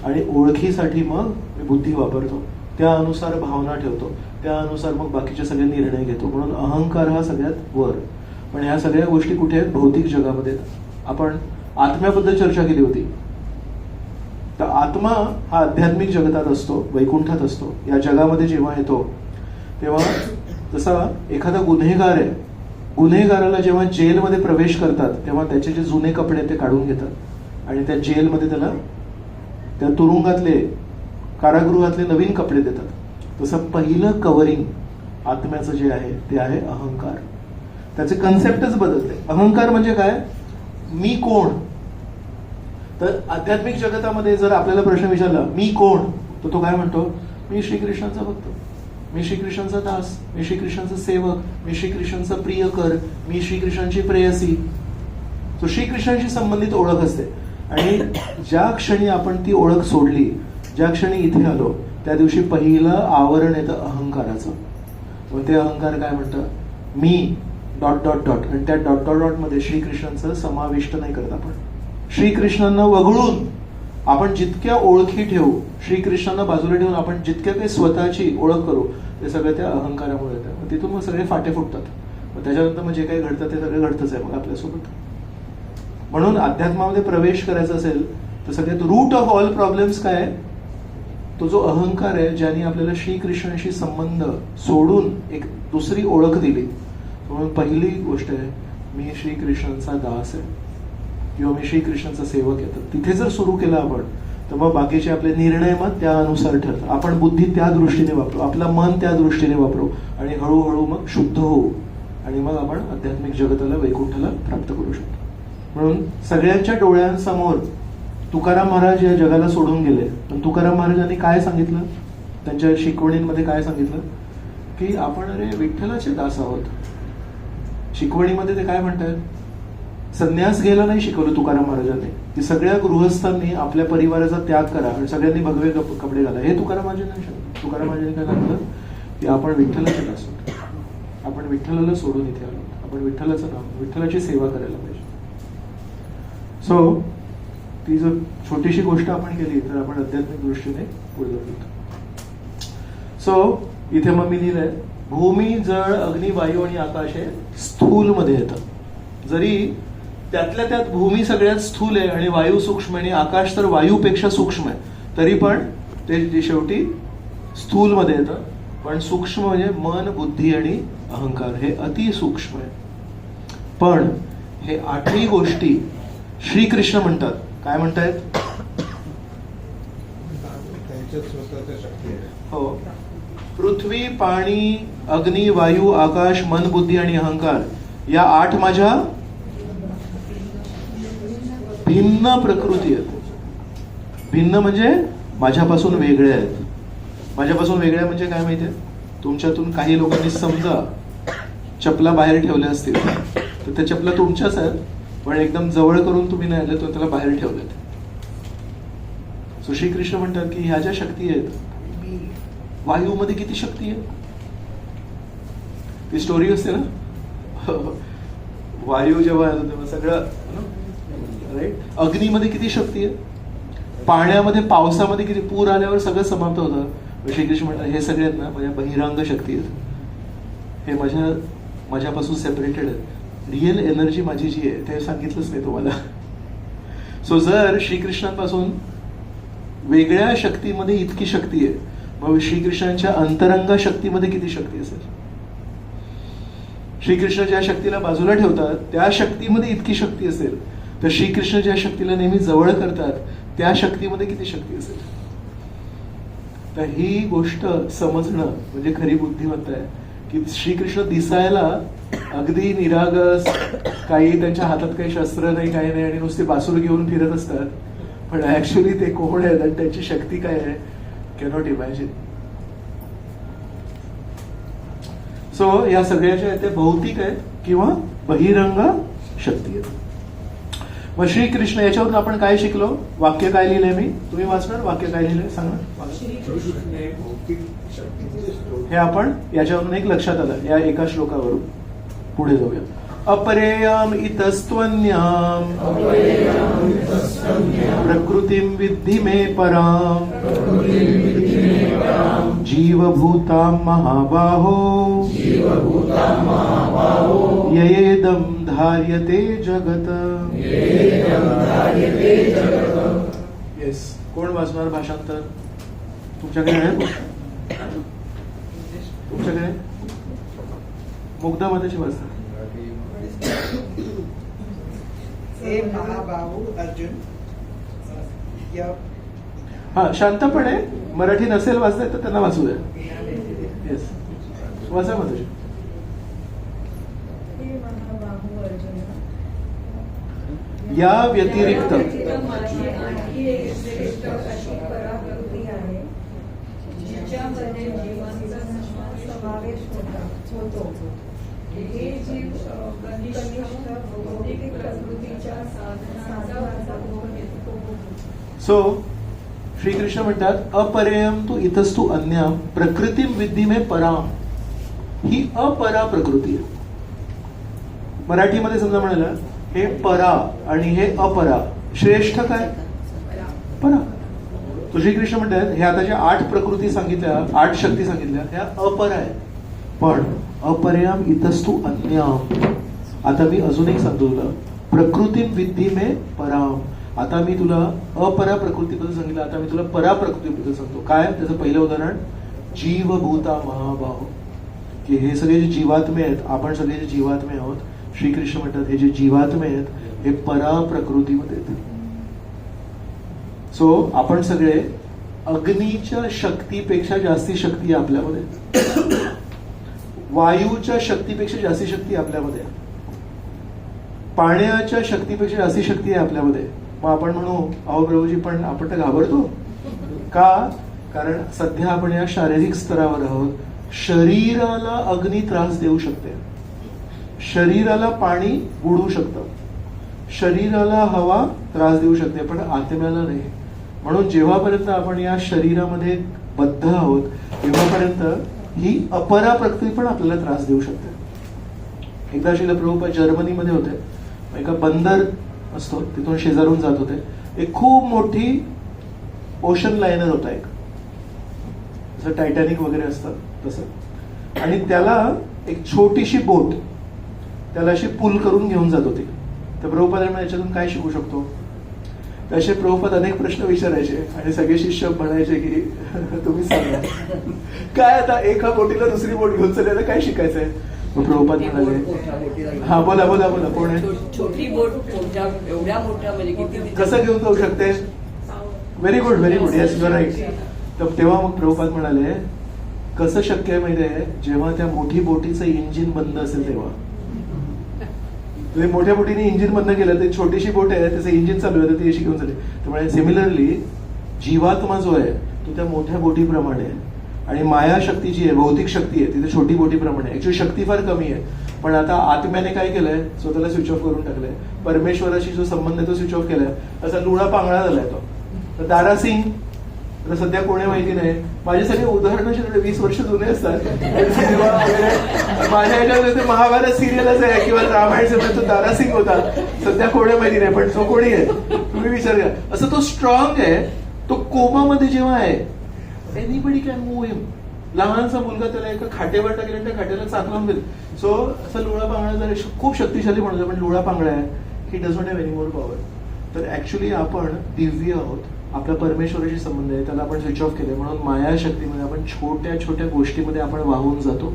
आणि ओळखीसाठी मग मी बुद्धी वापरतो, त्यानुसार भावना ठेवतो, त्यानुसार मग बाकीचे सगळे निर्णय घेतो. म्हणून अहंकार हा सगळ्यात वर. पण ह्या सगळ्या गोष्टी कुठे आहेत? भौतिक जगामध्ये. आपण आत्म्याबद्दल चर्चा केली होती, तर आत्मा हा आध्यात्मिक जगतात असतो, वैकुंठात असतो. या जगामध्ये जेव्हा येतो तेव्हा जसा एखादा गुन्हेगार आहे, गुन्हेगाराला जेव्हा जेलमध्ये प्रवेश करतात तेव्हा त्याचे जे जुने कपडे ते काढून घेतात आणि त्या जेलमध्ये त्याला, त्या तुरुंगातले, कारागृहातले नवीन कपडे देतात. तसं पहिलं कव्हरिंग आत्म्याचं जे आहे ते आहे अहंकार. त्याचे कन्सेप्टच बदलते. अहंकार म्हणजे काय? मी कोण? तर आध्यात्मिक जगतामध्ये जर आपल्याला प्रश्न विचारला मी कोण, तर तो काय म्हणतो? मी श्रीकृष्णाचा भक्त, मी श्रीकृष्णाचा दास, मी श्रीकृष्णाचा सेवक, मी श्रीकृष्णाचा प्रियकर, मी श्रीकृष्णाची प्रेयसी. तो श्रीकृष्णाशी संबंधित ओळख असते. आणि ज्या क्षणी आपण ती ओळख सोडली, ज्या क्षणी इथे आलो, त्या दिवशी पहिलं आवरण येतं अहंकाराचं. मग ते अहंकार काय म्हणतं? मी डॉट डॉट डॉट, आणि त्या डॉट डॉट डॉट मध्ये श्रीकृष्णांचं समाविष्ट नाही करत आपण. श्रीकृष्णांना वगळून आपण जितक्या ओळखी ठेवू, श्रीकृष्णांना बाजूला ठेवून आपण जितक्या काही स्वतःची ओळख करू, ते सगळं त्या अहंकारामुळे येतं. तिथून मग सगळे फाटे फुटतात. मग त्याच्यानंतर मग जे काही घडतं ते सगळं घडतंच आहे मग आपल्यासोबत. म्हणून अध्यात्मामध्ये प्रवेश करायचा असेल तर सगळ्यात रूट ऑफ ऑल प्रॉब्लेम्स काय आहे? तो जो अहंकार आहे, ज्याने आपल्याला श्रीकृष्णाशी संबंध सोडून एक दुसरी ओळख दिली. म्हणून पहिली गोष्ट आहे, मी श्रीकृष्णांचा दास आहे किंवा मी श्रीकृष्णांचा सेवक आहे. तर तिथे जर सुरू केलं आपण, तर मग बाकीचे आपले निर्णय मग त्यानुसार ठरतात. आपण बुद्धी त्या दृष्टीने वापरू, आपलं मन त्या दृष्टीने वापरू आणि हळूहळू मग शुद्ध होऊ आणि मग आपण आध्यात्मिक जगताला, वैकुंठाला प्राप्त करू शकतो. म्हणून सगळ्यांच्या डोळ्यांसमोर तुकाराम महाराज या जगाला सोडून गेले, पण तुकाराम महाराजांनी काय सांगितलं, त्यांच्या शिकवणींमध्ये काय सांगितलं की आपण अरे विठ्ठलाचे दास आहोत. शिकवणीमध्ये ते काय म्हणतात, संन्यास घ्यायला नाही शिकवलं तुकाराम महाराजांनी, की सगळ्या गृहस्थांनी आपल्या परिवाराचा त्याग करा आणि सगळ्यांनी भगवे कपडे घाला, हे तुकाराम महाराजांनी सांगितलं. तुकाराम महाराजांनी काय सांगितलं की आपण विठ्ठलाचे दास आहोत, आपण विठ्ठलाला सोडून इथे आलो, आपण विठ्ठलाचं नाम, विठ्ठलाची सेवा करायला पाहिजे. सो ती जर छोटीशी गोष्ट आपण केली तर आपण आध्यात्मिक दृष्टीने पुढे जाऊ शकतो. सो इथे मग मी लिहिलंय, भूमी, जळ, अग्नी, वायू आणि आकाश हे स्थूल मध्ये येतं. जरी त्यातल्या त्यात भूमी सगळ्यात स्थूल आहे आणि वायू सूक्ष्म आहे आणि आकाश तर वायूपेक्षा सूक्ष्म आहे, तरी पण ते शेवटी स्थूल मध्ये येतं. पण सूक्ष्म म्हणजे मन, बुद्धी आणि अहंकार हे अति सूक्ष्म आहे. पण हे 8ही गोष्टी श्रीकृष्ण म्हणतात. काय म्हणतायत? त्यांच्यात स्वतःच्या शक्ती आहे. हो, पृथ्वी, पाणी, अग्नी, वायू, आकाश, मन, बुद्धी आणि अहंकार या 8 माझ्या भिन्न प्रकृती आहेत. भिन्न म्हणजे माझ्यापासून वेगळ्या आहेत. माझ्यापासून वेगळ्या म्हणजे काय माहितीये, तुमच्यातून काही लोकांनी समजा चपला बाहेर ठेवल्या असतील तर त्या चपला तुमच्याच आहेत, पण एकदम जवळ करून तुम्ही नाही आले तर त्याला बाहेर ठेवलेत. सो श्रीकृष्ण म्हणतात की ह्या ज्या शक्ती आहेत, वायूमध्ये किती शक्ती आहे, ती स्टोरी असते ना, वायू जेव्हा येतो तेव्हा सगळं राईट. अग्नीमध्ये किती शक्ती आहे, पाण्यामध्ये, पावसामध्ये किती, पूर आल्यावर सगळं समाप्त होतं. श्रीकृष्ण म्हणतात हे सगळे आहेत ना माझ्या बहिरंग शक्ती आहेत, हे माझ्यापासून सेपरेटेड आहेत. रिअल एनर्जी माझी जी आहे ते सांगितलंच नाही तुम्हाला. सो जर श्रीकृष्णांपासून वेगळ्या शक्तीमध्ये इतकी शक्ती आहे, मग श्रीकृष्णांच्या अंतरंग शक्तीमध्ये किती शक्ती असेल. श्रीकृष्ण ज्या शक्तीला बाजूला ठेवतात त्या शक्तीमध्ये इतकी शक्ती असेल, तर श्रीकृष्ण ज्या शक्तीला नेहमी जवळ करतात त्या शक्तीमध्ये किती शक्ती असेल. तर ही गोष्ट समजणं म्हणजे खरी बुद्धिमत्ता आहे, की श्रीकृष्ण दिसायला अगदी निरागस, काही त्यांच्या हातात काही शस्त्र नाही, काही नाही, आणि नुसते बासूर घेऊन फिरत असतात, पण ऍक्च्युली ते कोण आहेत आणि त्यांची शक्ती काय आहे, कॅनॉट इमॅजिन. सो या सगळ्याच्या ते भौतिक आहेत किंवा बहिरंग शक्ती आहेत. मग श्रीकृष्ण याच्यावरून आपण काय शिकलो, वाक्य काय लिहिलंय मी, तुम्ही वाचणार वाक्य काय लिहिलंय सांगा. हे आपण याच्यावरून एक लक्षात आलं या एका श्लोकावरून. पुढे जाऊया. अपरेयम इतस्त्वन्याम प्रकृतिम विद्धि मे पराम जीवभूतां महाबाहो ययेदं धार्यते जगत. येस, कोण वाचणार भाषांतर? तुमच्याकडे आहे? तुमच्याकडे मुग्धा माताची वाचणार. हे महाबाहू अर्जुन, हा, शांतपणे, मराठी नसेल वाचताय तर त्यांना वाचू द्या. येस, वाचा माताजी. या व्यतिरिक्त माझी आणखी एक श्रेष्ठ अशी पराकृती आहे, जिच्यामध्ये जीवांचा समावेश होतो. हे जीव कनिष्ठ भौतिक प्रकृतीच्या साधनाचा उपभोग घेतो. सो श्रीकृष्ण म्हणतात अपरेयम तू इतस्तु अन्याम प्रकृतीम विद्धि मे पराम. ही अपरा प्रकृती आहे. मराठीमध्ये समजा म्हणाला हे परा आणि हे अपरा, श्रेष्ठ काय, परा. तो श्रीकृष्ण म्हणतात हे आता ज्या 8 प्रकृती सांगितल्या, 8 शक्ती सांगितल्या, ह्या अपरा आहेत. पण अपरेयम इतस्तु अन्याम, आता मी अजून एक सांगतो तुला, प्रकृतीम विद्धि मे पराम. आता मी तुला अपरा प्रकृतीबद्दल सांगितलं, आता मी तुला परा प्रकृतीबद्दल सांगतो. काय त्याचं पहिलं उदाहरण, जीवभूता महाबाहो, की हे सगळे जे जीवात्मे आहेत, आपण सगळे जे जीवात्मे आहोत, श्रीकृष्ण म्हणतात हे जे जीवात्मे आहेत हे परा प्रकृतीमध्ये येतात. सो आपण सगळे अग्नीच्या शक्तीपेक्षा जास्ती शक्ती आहे आपल्यामध्ये, वायूच्या शक्तीपेक्षा जास्ती शक्ती आहे आपल्यामध्ये, पाण्याच्या शक्तीपेक्षा जास्ती शक्ती आहे आपल्यामध्ये. मग आपण म्हणू अहो प्रभूजी पण आपण तर घाबरतो का? कारण सध्या आपण या शारीरिक स्तरावर आहोत. शरीराला अग्नी त्रास देऊ शकते, शरीराला पाणी बुडू शकतं, शरीराला हवा त्रास देऊ शकते, पण आत्म्याला नाही. म्हणून जेव्हापर्यंत आपण या शरीरामध्ये बद्ध आहोत तेव्हापर्यंत ही अपरा प्रकृती पण आपल्याला त्रास देऊ शकते. एकदा श्रील प्रभुपाद जर्मनीमध्ये होते, एका बंदर असतो तिथून शेजारून जात होते. एक खूप मोठी ओशन लायनर होता, एक जसं टायटॅनिक वगैरे असतं तसं, आणि त्याला एक छोटीशी बोट त्याला अशी पूल करून घेऊन जात होती. तर प्रभुपादांना याच्यातून काय शिकू शकतो? तसे प्रभुपाद अनेक प्रश्न विचारायचे आणि सगळे शिष्य म्हणायचे की तुम्ही सांगा काय आता एका बोटीला दुसरी बोट घेऊन चालले काय शिकायचंय? प्रभुपाद म्हणाले हा बोला बोला बोला कोण आहे? छोटी बोट एवढ्या मोठ्या म्हणजे किती कसं घेऊन जाऊ शकते? Very good yes you are right. तर तेव्हा मग प्रभुपाद म्हणाले कसं शक्य आहे माहिती आहे? जेव्हा त्या मोठी बोटीचं इंजिन बंद असेल तेव्हा. तुम्ही मोठ्या बोटीने इंजिन बंद केलं तर छोटीशी बोट आहे त्याचं इंजिन चालू आहे ती अशी घेऊन चालली. त्यामुळे सिमिलरली जीवात्मा जो आहे तो त्या मोठ्या बोटीप्रमाणे आहे आणि माया शक्ती जी आहे भौतिक शक्ती आहे तिथे छोटी बोटीप्रमाणे. ऍक्च्युअली शक्ती फार कमी आहे, पण आता आत्म्याने काय केलंय स्वतःला स्विच ऑफ करून टाकलंय. परमेश्वराशी जो संबंध आहे तो स्विच ऑफ केलाय. असा लुळा पांगळा झालाय तो. तर दारा सिंग आता सध्या कोणी माहिती नाही. माझे सगळे उदाहरण 20 वर्ष जुने असतात. माझ्या ह्याच्यात महाभारत सिरियलच आहे किंवा रामायण सिरियल तो दारा सिंग होता. सध्या कोणी माहिती नाही, पण तो कोणी आहे तुम्ही विचार करा. असं तो स्ट्रॉंग आहे. तो कोमामध्ये जेव्हा आहे एनीबडी कॅन मूव्ह हिम. लहानसा मुलगा त्याला एका खाटेवर टाकेल त्या खाट्याला चाकलावून देईल. सो असं लुळा पांगळा जर खूप शक्तिशाली म्हणतो पण लुळा पांगळा आहे. ही does not have any more power. तर ऍक्च्युली आपण दिव्य आहोत. आपला परमेश्वराशी संबंध आहे त्याला आपण स्विच ऑफ केले म्हणून माया शक्तीमध्ये आपण छोट्या छोट्या गोष्टीमध्ये आपण वाहून जातो.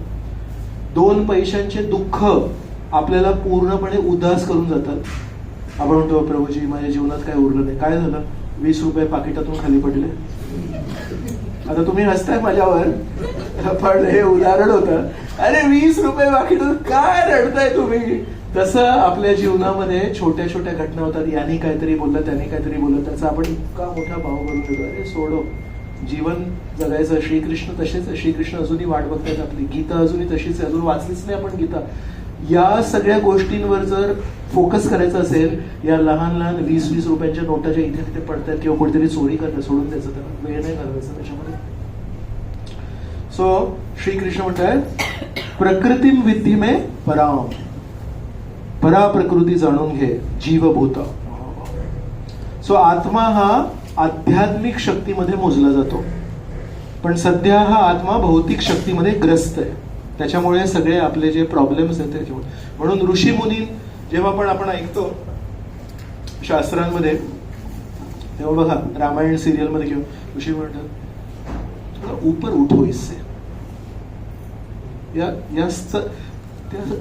2 पैशांचे दुःख आपल्याला पूर्णपणे उदास करून जातात. आपण म्हणतो प्रभूजी माझ्या जीवनात काय उरलं नाही. काय झालं? 20 रुपये पाकिटातून खाली पडले. आता तुम्ही हसताय माझ्यावर पण हे उदाहरण होतं. अरे 20 रुपये पाकिटातून काय रडताय तुम्ही? तसं आपल्या जीवनामध्ये छोट्या छोट्या घटना होतात. यांनी काहीतरी बोललं त्याने काहीतरी बोललं त्याचा आपण इतका मोठा भाव करून देतो. अरे सोडो, जीवन जगायचं. श्रीकृष्ण तसेच, श्रीकृष्ण अजूनही वाट बघतायत आपली. गीता अजूनही तशीच आहे. अजून वाचलीच नाही आपण गीता. या सगळ्या गोष्टींवर जर फोकस करायचं असेल, या लहान लहान 20-20 रुपयांच्या नोटा ज्या इथे तिथे पडतात किंवा कोणीतरी चोरी करतात सोडून द्यायचं, त्याला वेळ नाही घालवायचं त्याच्यामध्ये. सो श्रीकृष्ण म्हणतात प्रकृतीम विद्धी मे पराम. परा प्रकृती जाणून घे जीवभूत. सो आत्मा हा आध्यात्मिक शक्तीमध्ये मोजला जातो, पण सध्या हा आत्मा भौतिक शक्तीमध्ये ग्रस्त आहे. त्याच्यामुळे सगळे आपले जे प्रॉब्लेम्स आहेत त्याच्यामुळे. म्हणून ऋषी मुनी जेव्हा पण आपण ऐकतो शास्त्रांमध्ये तेव्हा बघा रामायण सिरियल मध्ये किंवा ऋषी म्हणतात ऊपर उठो इससे.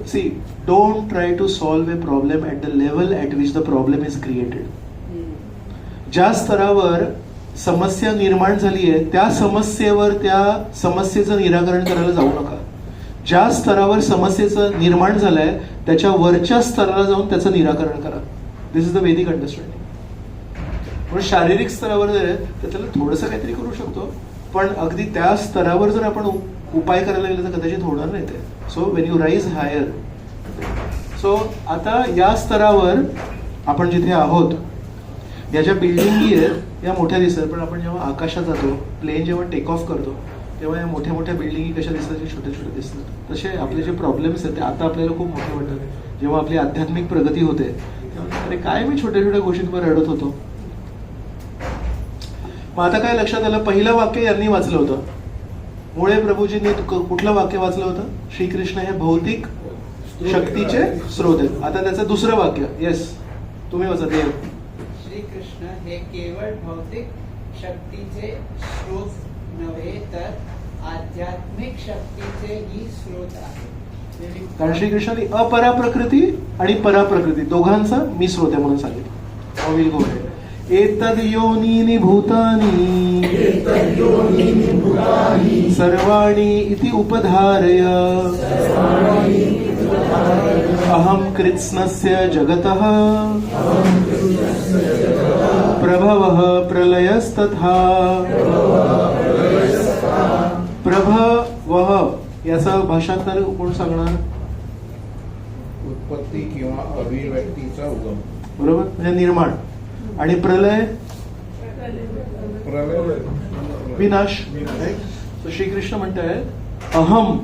See, don't try to solve a problem at the level at which the problem is created. ज्या स्तरावर समस्या निर्माण झाली आहे त्या समस्येवर त्या समस्येचं निराकरण करायला जाऊ नका. ज्या स्तरावर समस्येचं निर्माण झालंय त्याच्या वरच्या स्तराला जाऊन त्याचं निराकरण करा. दिस इज द वेदिक अंडरस्टँडिंग. पण शारीरिक स्तरावर जर आहे तर त्याला थोडंसं काहीतरी करू शकतो, पण अगदी त्या स्तरावर जर आपण उपाय करायला गेले तर कदाचित होणार नाही ते. So when you rise higher. So आता या स्तरावर आपण जिथे आहोत या ज्या बिल्डिंगी आहेत या मोठ्या दिसतात, पण आपण जेव्हा आकाशात जातो प्लेन जेव्हा टेक ऑफ करतो तेव्हा या मोठ्या मोठ्या बिल्डिंगी कशा दिसतात, छोट्या छोट्या दिसतात. तसे आपले जे प्रॉब्लेम्स आहेत ते आता आपल्याला खूप मोठे वाटतात. जेव्हा आपली आध्यात्मिक प्रगती होते तेव्हा अरे काय मी छोट्या छोट्या गोष्टींवर रडत होतो. मग आता काय लक्षात आलं? पहिलं वाक्य यांनी वाचलं होतं. मुळे प्रभूजींनी कुठलं वाक्य वाचलं होतं? श्रीकृष्ण हे भौतिक शक्तीचे स्रोत आहेत. आता त्याचं दुसरं वाक्य. येस तुम्ही वाचा. देव श्रीकृष्ण हे केवळ भौतिक शक्तीचे स्रोत नव्हे तर आध्यात्मिक शक्तीचेही स्रोत आहे. कारण श्रीकृष्णाने अपरा प्रकृती आणि परा प्रकृती दोघांचा मी स्रोत आहे म्हणून सांगितलं. Will go ahead. एतद् योनीनि भूतानि सर्वाणि इति उपधारय अहं कृत्स्नस्य जगतः प्रभवः प्रलयस्तथा. प्रभवः याचा भाषांतर कोण सांगणार? उत्पत्ती किंवा अभिव्यक्तीचा उगम. बरोबर, म्हणजे निर्माण. आणि प्रलय प्रलय विनाश. So श्रीकृष्ण म्हणतायत अहम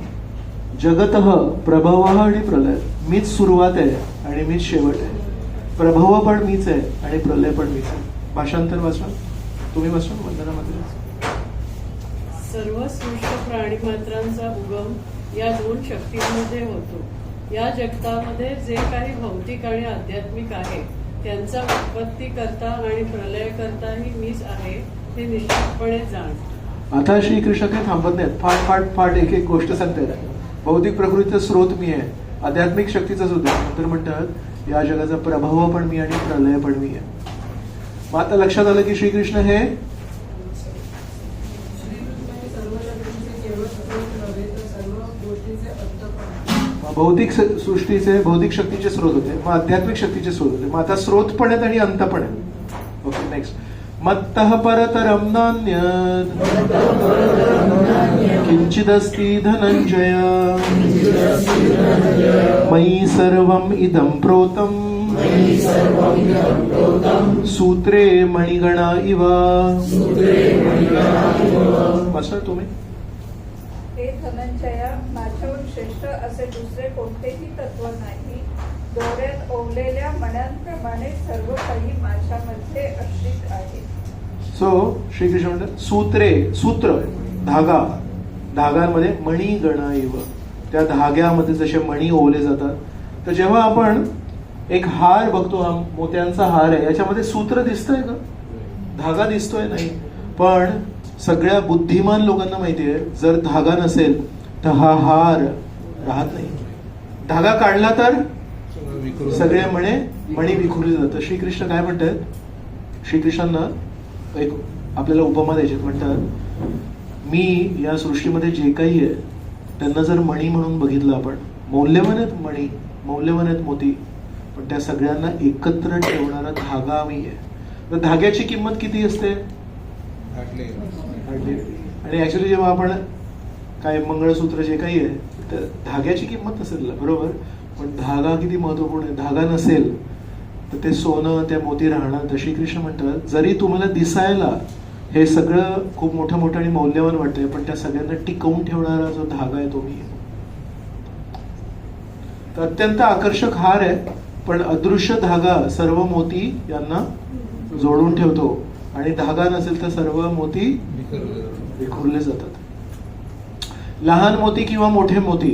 जगतः प्रभव आणि प्रलय. मीच सुरुवात आहे आणि मीच शेवट आहे. प्रभव पण मीच आहे आणि प्रलय पण मीच आहे. भाषांतर वाचा तुम्ही, वाचा वंदनामध्ये. सर्व सृष्ट प्राणीमात्रांचा उगम या दोन शक्तींमध्ये होतो. या जगतामध्ये जे काही भौतिक आणि आध्यात्मिक आहे त्यांचा उत्पत्ती करता आणि प्रलय करताही मीच आहे हे निश्चितपणे जाण. आता श्रीकृष्ण काही थांबत नाहीत. फाट फाट फाट एक एक गोष्ट सांगतायत. भौतिक प्रकृतीचा स्रोत मी आहे, आध्यात्मिक शक्तीचा सुद्धा. नंतर म्हणतात या जगाचा प्रभाव पण मी आणि प्रलय पण मी आहे. मग आता लक्षात आलं की श्रीकृष्ण हे भौतिक सृष्टीचे भौतिक शक्तीचे स्रोत होते, मग आध्यात्मिक शक्तीचे स्रोत होते. मग आता स्रोत पण आहेत आणि अंत पण आहे. Okay, next. मत्तः परतरं नान्यत् किंचिदस्ति धनंजय मयि सर्वम् इदं प्रोतं सूत्रे मणिगणा इव. मास्टर तुम्ही. हे धनंजया, माझ्याहून श्रेष्ठ असे दुसरे कोणतेही तत्व नाही. दोऱ्यात ओवलेल्या मण्यांप्रमाणे सर्व काही माझ्यामध्ये आश्रित आहे. सो श्रीकृष्ण म्हणतात सूत्रे, सूत्र धागा, धागांमध्ये मणी गणा इव. त्या धाग्यामध्ये जसे मणी ओवले जातात. तर जेव्हा आपण एक हार बघतो, हा मोत्यांचा हार आहे, याच्यामध्ये सूत्र दिसतंय का? धागा दिसतोय नाही. पण सगळ्या बुद्धिमान लोकांना माहितीये जर धागा नसेल तर हा हार राहत नाही. धागा काढला तर सगळे मणी विखुरले जातात. श्रीकृष्ण काय म्हणतात? श्रीकृष्णांना एक आपल्याला उपमा द्यायची. म्हणतात मी या सृष्टीमध्ये जे काही आहे त्यांना जर मणी म्हणून बघितलं आपण, मौल्यवान आहेत मणी, मौल्यवान आहेत मोती, पण त्या सगळ्यांना एकत्र ठेवणारा धागा मी आहे. तर धाग्याची किंमत किती असते? आणि ऍक्च्युली जेव्हा आपण काय मंगळसूत्र जे काही आहे तर धाग्याची किंमत नसेल, बरोबर, पण धागा किती महत्वपूर्ण आहे. धागा नसेल तर ते सोनं, त्या मोती राहणार. तर श्रीकृष्ण म्हणतात जरी तुम्हाला दिसायला हे सगळं खूप मोठं मोठं आणि मौल्यवान वाटतंय, पण त्या सगळ्यांना टिकवून ठेवणारा जो धागा आहे तो मी आहे. तर अत्यंत आकर्षक हार आहे, पण अदृश्य धागा सर्व मोती यांना जोडून ठेवतो. आणि धागा नसेल तर सर्व मोती विखुरले जातात. लहान मोती किंवा मोठे मोती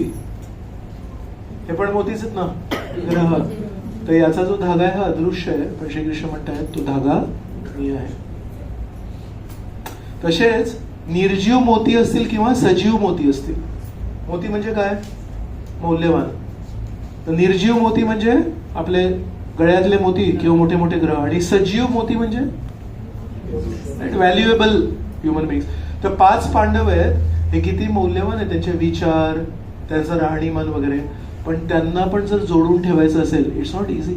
हे पण मोतीच आहेत ना, ग्रह. तर याचा जो धागा आहे हा अदृश्य आहे, पण श्रीकृष्ण म्हणतात तो धागा मी आहे. तसेच निर्जीव मोती असतील किंवा सजीव मोती असतील. मोती म्हणजे काय? मौल्यवान. तर निर्जीव मोती म्हणजे आपले गळ्यातले मोती किंवा मोठे मोठे ग्रह. आणि सजीव मोती म्हणजे व्हॅल्युएबल ह्युमन बिंग्स. तर 5 पांडव आहेत, हे किती मौल्यवान आहे, त्यांचे विचार, त्यांचं राहणीमान वगैरे, पण त्यांना पण जर जोडून ठेवायचं असेल इट्स नॉट इझी.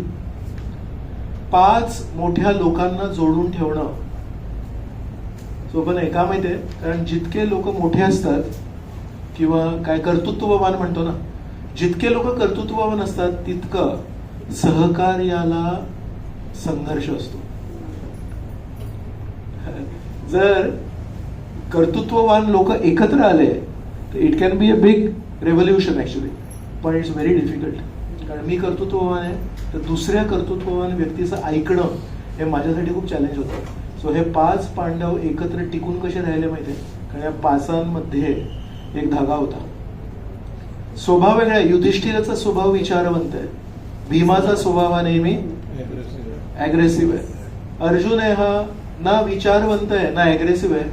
5 मोठ्या लोकांना जोडून ठेवणं सोपं नाही. का माहितीये? कारण जितके लोक मोठे असतात किंवा काय कर्तृत्ववान म्हणतो ना, जितके लोक कर्तृत्ववान असतात तितकं सहकार्याला संघर्ष असतो. जर कर्तृत्ववान लोक एकत्र आले तर it can be a big revolution actually, पण इट्स व्हेरी डिफिकल्ट. कारण मी कर्तृत्ववान आहे तर दुसऱ्या कर्तृत्ववान व्यक्तीचं ऐकणं हे माझ्यासाठी खूप चॅलेंज होतं. सो हे 5 पांडव एकत्र टिकून कसे राहिले माहितीये? कारण या 5ांमध्ये एक धागा होता. स्वभाव वेगळा आहे. युधिष्ठिराचा स्वभाव विचारवंत आहे, भीमाचा स्वभाव हा नेहमी अग्रेसिव्ह आहे. अर्जुन आहे हा ना विचारवंत आहे ना अग्रेसिव्ह आहे,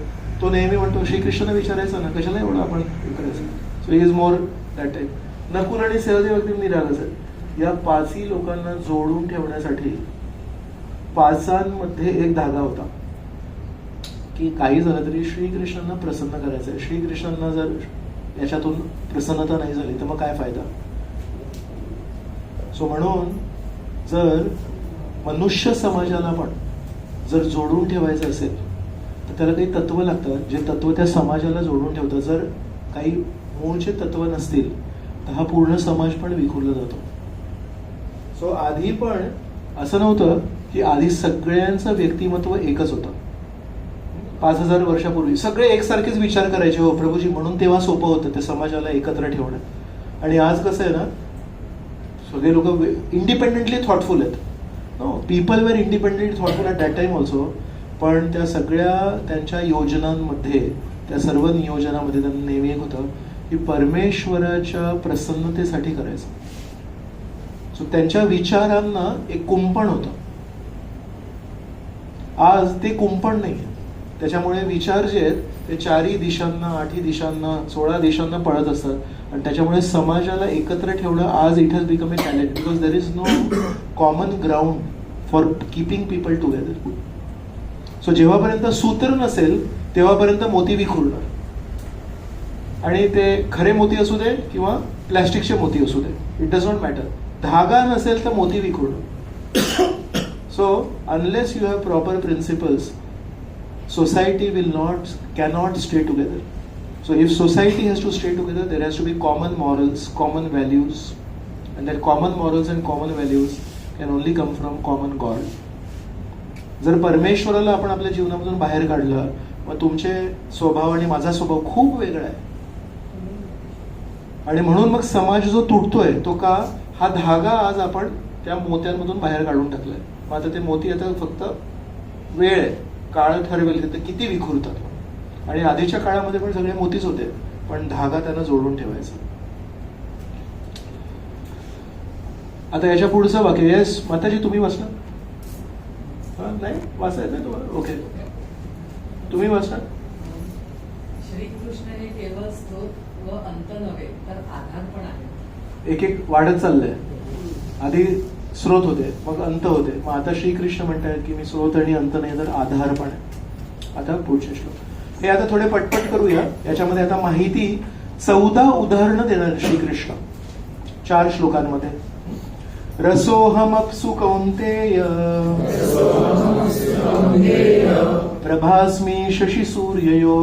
तो नेहमी म्हणतो श्रीकृष्णाने विचारायचं ना, कशाला एवढं आपण हे करायचं. So he is more that type. Nakul आणि सहदेव अगदी निरागस आहेत. या 5ही लोकांना जोडून ठेवण्यासाठी 5मध्ये एक धागा होता की काही झालं तरी श्रीकृष्णांना प्रसन्न करायचंय. श्रीकृष्णांना जर याच्यातून प्रसन्नता नाही झाली तर मग काय फायदा. सो म्हणून जर मनुष्य समाजाला पण जर जोडून ठेवायचं असेल तर त्याला काही तत्व लागतात, जे तत्व त्या समाजाला जोडून ठेवतात. जर काही मूळचे तत्व नसतील तर हा पूर्ण समाज पण विखुरला जातो. सो आधी पण असं नव्हतं की आधी सगळ्यांचं व्यक्तिमत्व एकच होतं. 5000 वर्षापूर्वी सगळे एकसारखेच विचार करायचे, हो प्रभूजी, म्हणून तेव्हा सोपं होतं ते समाजाला एकत्र ठेवणं. आणि आज कसं आहे ना, सगळे लोक इंडिपेंडेंटली थॉटफुल आहेत. No, people were independently thoughtful at that time also. पण त्या सगळ्या त्यांच्या योजनांमध्ये, त्या सर्व नियोजनामध्ये त्यांना नेहमी एक होतं की परमेश्वराच्या प्रसन्नतेसाठी करायचं. सो त्यांच्या विचारांना एक कुंपण होतं. आज ते कुंपण नाही. त्याच्यामुळे विचार जे आहेत ते 4ही दिशांना, 8ही दिशांना, 16 दिशांना पळत असतात. आणि त्याच्यामुळे समाजाला एकत्र ठेवणं आज it has become a challenge, because there is no common ground for keeping people together. So जेव्हापर्यंत सूत्र नसेल तेव्हापर्यंत मोती विखुरणार. आणि ते खरे मोती असू दे किंवा प्लॅस्टिकचे मोती असू दे, इट डज नॉट मॅटर. धागा नसेल तर मोती विखुरणार. So unless you have proper principles, society cannot stay together. So if society has to stay together, there has to be common morals, common values, and that common morals and common values can only come from common God. जर परमेश्वराला आपण आपल्या जीवनामधून बाहेर काढलं, मग तुमचे स्वभाव आणि माझा स्वभाव खूप वेगळा आहे. आणि म्हणून मग समाज जो तुटतोय तो का, हा धागा आज आपण त्या मोत्यांमधून बाहेर काढून टाकलाय. मग आता ते मोती आता फक्त वेळ आहे, काळ ठरवेल की ते किती विखुरतात. आणि आधीच्या काळामध्ये पण सगळे मोतीच होते, पण धागा त्यांना जोडून ठेवायचा. आता याच्या पुढचं वाक्य, येस माताजी तुम्ही वाचणार? नाही वाचायचं नाही तुम्हाला? ओके, तुम्ही वाचणार. श्रीकृष्ण हे केवळ स्रोत व अंत नव्हे तर आधार पण आहे. एक एक वाढत चाललंय. आधी स्रोत होते, मग अंत होते, मग आता श्रीकृष्ण म्हणतायत की मी स्रोत आणि अंत नाही तर आधार पण आहे. आता पुढचे श्लोक हे आता थोडे पटपट करूया. याच्यामध्ये आता माहिती 14 उदाहरणं देणार श्रीकृष्ण 4 श्लोकांमध्ये. रसोहमप्सु कौन्तेय प्रभास्मि शशि सूर्ययो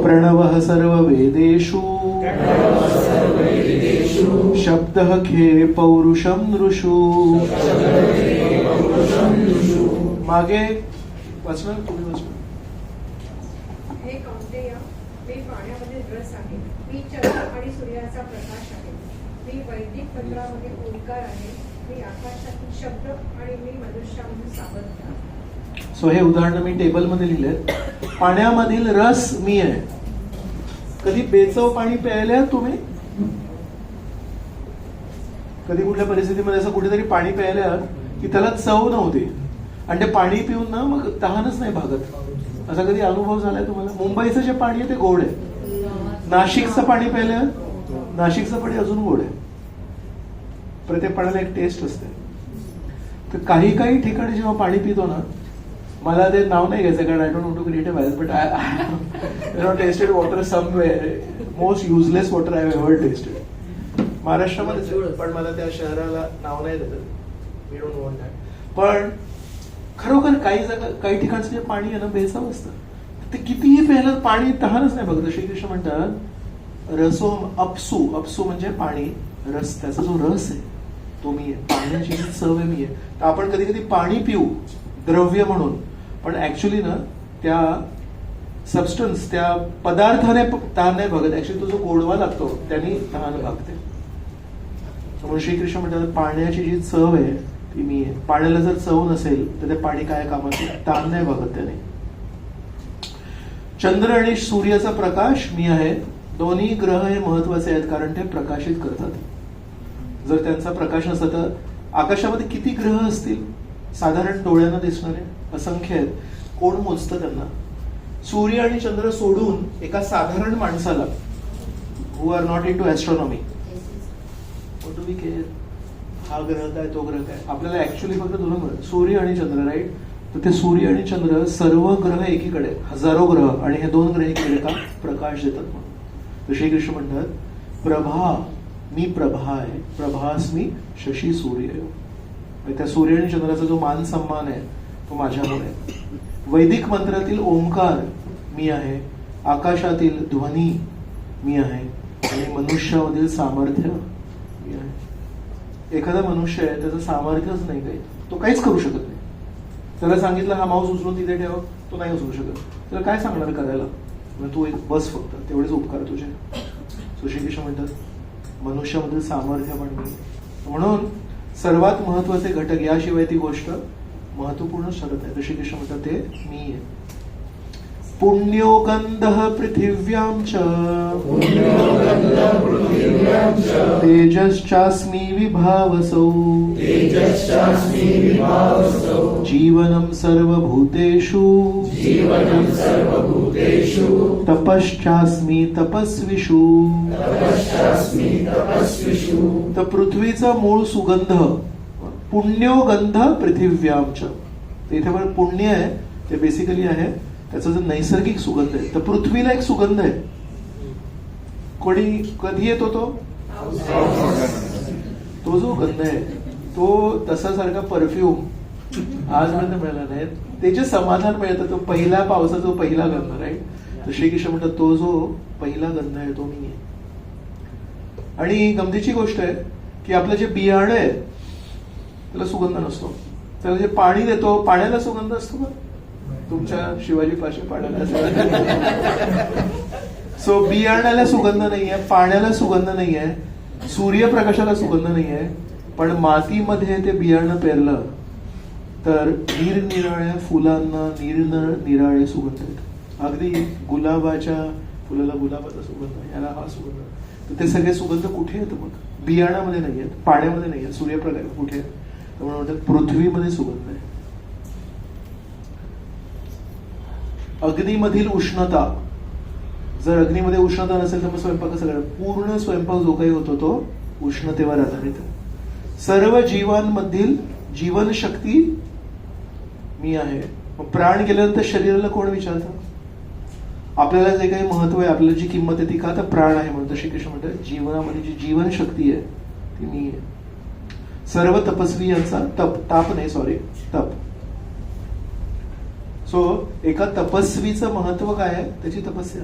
प्रणवः सर्ववेदेषु शब्दः खे पौरुषं नृषु. मागे वाचणार, तुम्ही वाचणार. हे कौंतेय, मी पाण्यामध्ये रस आहे, मी चंद्र आणि सूर्याचा प्रकाश आहे, मी वैदिक मंत्रामध्ये ओंकार आहे, मी आकाशातील शब्द आणि मी मनुष्यामध्ये सामर्थ्य. सो हे उदाहरण मी टेबलमध्ये लिहिलेत. पाण्यामधील रस मी आहे. कधी बेचव पाणी प्यायले तुम्ही? कधी कुठल्या परिस्थितीमध्ये असं कुठेतरी पाणी प्यायला की त्याला चव नव्हती आणि ते पाणी पिऊन ना मग तहानच नाही भागत, असा कधी अनुभव झालाय तुम्हाला? मुंबईचं जे पाणी आहे ते गोड आहे. नाशिकचं पाणी प्यायलं, नाशिकचं पाणी अजून गोड आहे. प्रत्येक पाण्याला एक टेस्ट असते. तर काही ठिकाणी जेव्हा पाणी पितो ना, मला ते नाव नाही घ्यायचं कारण I don't want to create a virus, but I tasted water somewhere, most useless water I ever tasted. महाराष्ट्रामध्ये, पण मला त्या शहराला नाव नाही देत, वी डोंट वॉन्ट दॅट. पण खरोखर काही ठिकाणचं जे पाणी आहे ना बेचव असतं, ते कितीही प्यायलं पाणी तहानच नाही बघत. श्रीकृष्ण म्हणतात रसो अपसू, अपसू म्हणजे पाणी, रस, त्याचा जो रस आहे तो मी आहे, पाण्याची जी चव आहे मी आहे. तर आपण कधी कधी पाणी पिऊ द्रव्य म्हणून, पण ऍक्च्युली ना त्या सबस्टन्स, त्या पदार्थाने तहान नाही भागत, ऍक्च्युली तो जो गोडवा लागतो त्यांनी तहान भागते. म्हणून श्रीकृष्ण म्हणतात पाण्याची जी चव आहे ती मी आहे. पाण्याला जर चव नसेल तर ते पाणी काय कामाचं, तहान नाही भागत त्याने. चंद्र आणि सूर्याचा प्रकाश मी आहे. दोन्ही ग्रह हे महत्वाचे आहेत कारण ते प्रकाशित करतात. जर त्यांचा प्रकाश नसता तर आकाशामध्ये किती ग्रह असतील साधारण डोळ्यांना दिसणारे? असंख्य आहेत. कोण मोजतं त्यांना? सूर्य आणि चंद्र सोडून एका साधारण माणसाला, who are not into astronomy, what do we care? हा ग्रह काय, तो ग्रह काय? आपल्याला ऍक्च्युअली फक्त दोन ग्रह, सूर्य आणि चंद्र, राईट? तर ते सूर्य आणि चंद्र सर्व ग्रह एकीकडे, हजारो ग्रह, आणि हे दोन ग्रह एकीकडे का प्रकाश देतात म्हणून. तर श्रीकृष्ण म्हणतात प्रभा, मी प्रभा आहे, प्रभास्मी शशी सूर्य. त्या सूर्य आणि चंद्राचा जो मान सन्मान आहे तो माझ्यामुळे आहे. वैदिक मंत्रातील ओंकार मी आहे, आकाशातील ध्वनी मी आहे, आणि मनुष्यामधील सामर्थ्य मी आहे. एखादा मनुष्य आहे त्याचं सामर्थ्यच नाही काही, तो काहीच करू शकत नाही. त्याला सांगितलं हा माऊस उचलून तिथे ठेव, तो नाही उचलू शकत. त्याला काय सांगणार करायला? तू एक बस फक्त, तेवढेच उपकार तुझे. श्रीकृष्ण म्हणतात मनुष्यामधील सामर्थ्य पण मी. म्हणून सर्वात महत्वाचे घटक, याशिवाय ती गोष्ट महत्वपूर्ण ठरत आहे. श्रीकृष्ण म्हणतात ते मी आहे. पुण्यो गंधः पृथिव्यां च तेजश्चास्मि विभावसौ जीवनं सर्वभूतेषु तपश्चास्मि तपस्विषु. तर पृथ्वीचा मूळ सुगंध, पुण्यो गंध पृथिव्यां च. इथे पण पुण्य आहे, ते बेसिकली आहे त्याचा जो नैसर्गिक सुगंध आहे. तर पृथ्वीला एक सुगंध आहे. कोणी कधी येतो तो जो गंध आहे तो तसा सारखा परफ्यूम आजपर्यंत मिळाला नाही. ते जे समाधान मिळतं तो पहिला पावसाचा जो पहिला गंध, राईट? तर श्रीकृष्ण म्हणतात तो जो पहिला गंध आहे तो मी आहे. आणि गमतीची गोष्ट आहे की आपलं जे बियाणं आहे त्याला सुगंध नसतो. त्याला जे पाणी देतो पाण्याला सुगंध असतो का? तुमच्या शिवाजी पाशी पाण्याला सो बियाण्याला सुगंध नाहीये, पाण्याला सुगंध नाहीये, सूर्यप्रकाशाला सुगंध नाहीये, पण मातीमध्ये ते बियाणं पेरलं तर निरनिराळ्या फुलांना निरनिराळे सुगंध येतात. अगदी गुलाबाच्या फुलाला गुलाबाचा सुगंध, याला हा सुगंध. तर ते सगळे सुगंध कुठे येतं मग? बियाणामध्ये नाही आहेत, पाण्यामध्ये नाही आहेत, सूर्यप्रकाश कुठे आहेत? त्यामुळे म्हणतात पृथ्वीमध्ये सुगंध आहे. अग्नीमधील उष्णता, जर अग्नीमध्ये उष्णता नसेल तर मग स्वयंपाक सगळं पूर्ण स्वयंपाक जो काही होतो तो उष्णतेवर आधारित आहे. सर्व जीवांमधील जीवनशक्ती मी आहे. मग प्राण गेल्यानंतर शरीराला कोण विचारतं? आपल्याला जे काही महत्व आहे, आपल्याला जी किंमत आहे ती का? तर प्राण आहे म्हणून. श्रीकृष्ण म्हणतात जीवनामध्ये जी जीवनशक्ती आहे ती मी आहे. सर्व तपस्वी यांचा तप. सो एका तपस्वीचं महत्व काय आहे? त्याची तपस्या.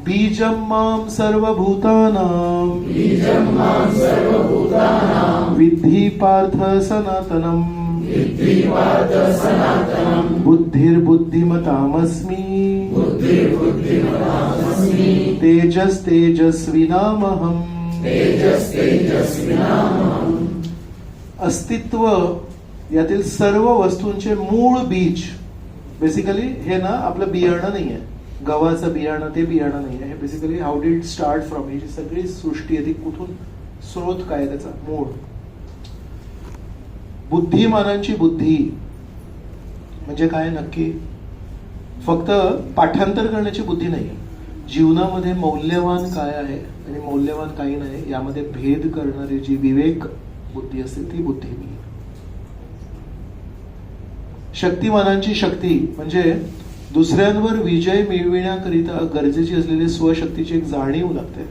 बीजं मां सर्वभूतानां विद्धि पार्थ सनातनम् बुद्धिर्बुद्धिमतामस्मि तेजस्तेजस्विनामहम्. अस्तित्व यातील सर्व वस्तूंचे मूळ बीज, बेसिकली हे ना आपलं बियाणं नाहीये, गव्हाचं बियाणं ते बियाणं नाहीये. हे basically how did start from, ही जी सगळी सृष्टी आहे ती कुठून, स्रोत काय त्याचा, मूळ. बुद्धिमानांची बुद्धी म्हणजे काय नक्की? फक्त पाठांतर करण्याची बुद्धी नाही, जीवनामध्ये मौल्यवान काय आहे आणि मौल्यवान काही नाही यामध्ये भेद करणारी जी विवेक बुद्धी असते ती बुद्धी मी. शक्तिमानांची शक्ती म्हणजे दुसऱ्यांवर विजय मिळविण्याकरिता गरजेची असलेली स्वशक्तीची एक जाणीव लागते.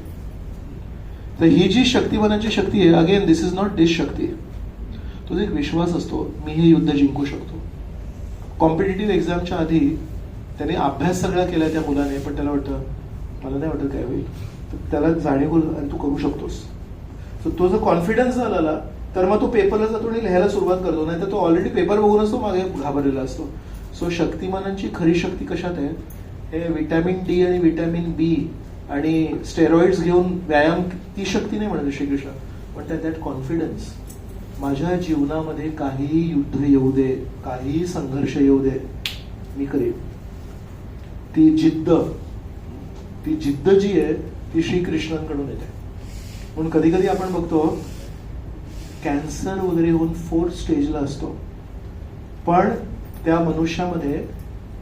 तर ही जी शक्तिमानांची शक्ती आहे, again this is not this शक्ती, तो एक विश्वास असतो मी हे युद्ध जिंकू शकतो. कॉम्पिटेटिव्ह एक्झामच्या आधी त्याने अभ्यास सगळा केला त्या मुलाने, पण त्याला वाटतं मला नाही वाटत काय होईल, तर त्याला जाणीव आणि तू करू शकतोस. तो जर कॉन्फिडन्स झाला तर मग तो पेपरला जातो आणि लिहायला सुरुवात करतो, नाही तर तो ऑलरेडी पेपर बघूनच तो मागे घाबरलेला असतो. सो शक्तिमानांची खरी शक्ती कशात आहे? हे विटॅमिन डी आणि विटॅमिन बी आणि स्टेरॉइड्स घेऊन व्यायाम, ती शक्ती नाही म्हणत श्रीकृष्ण, पण दॅट कॉन्फिडन्स. माझ्या जीवनामध्ये काहीही युद्ध येऊ दे, काहीही संघर्ष येऊ दे, मी करेन. ती जिद्द जी आहे ती श्रीकृष्णांकडून येते. म्हणून कधी कधी आपण बघतो कॅन्सर वगैरे होऊन 4th स्टेजला असतो पण त्या मनुष्यामध्ये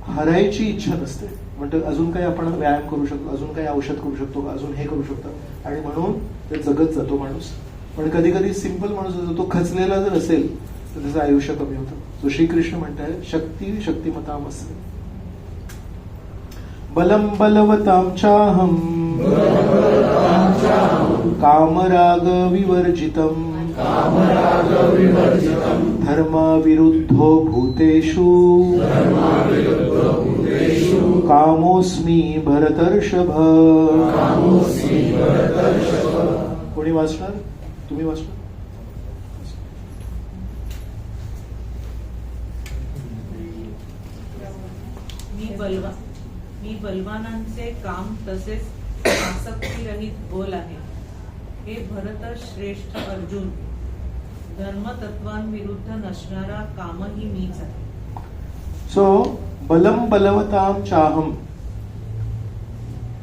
हरायची इच्छा नसते. म्हणजे अजून काही आपण व्यायाम करू शकतो, अजून काही औषध करू शकतो, अजून हे करू शकतो, आणि म्हणून ते जगत जातो माणूस. पण कधी कधी सिंपल माणूस असतो, तो खचलेला जर असेल तर त्याचं आयुष्य कमी होतं. तो श्रीकृष्ण म्हणताय शक्ती शक्तिमताम असते. बलम बलवताम चाहम कामराग विवर्जितम धर्मविरुद्धो भूतेषु कामोस्मि भरतर्षभ. कोणी वाचणार? तुम्ही वाचणार? मी बलवानांचे काम तसेच आसक्तीरहित बोल आहे. हे भरत श्रेष्ठ अर्जुन, धर्मतत्वांविरुद्ध नसणारा कामही मीच आहे. सो बलम बलवताम चाहम,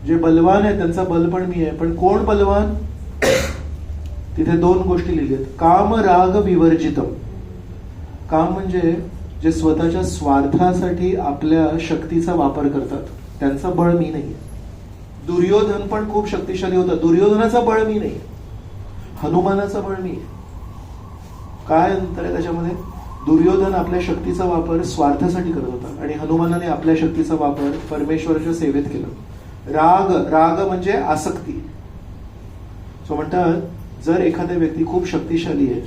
जे बलवान आहे त्यांचा बल पण मी आहे. पण कोण बलवान? तिथे दोन गोष्टी लिहिल्यात. काम राग विवर्जितम. काम म्हणजे जे स्वतःच्या स्वार्थासाठी आपल्या शक्तीचा वापर करतात, त्यांचं बळ मी नाही. दुर्योधन पण खूप शक्तिशाली होता, दुर्योधनाचं बळ मी नाही, हनुमानाचं बळ मी. काय अंतर आहे त्याच्यामध्ये? दुर्योधन आपल्या शक्तीचा वापर स्वार्थासाठी करत होता आणि हनुमानाने आपल्या शक्तीचा वापर परमेश्वराच्या सेवेत केला. राग, राग म्हणजे आसक्ती. सो म्हणतात जर एखादा व्यक्ती खूप शक्तिशाली आहे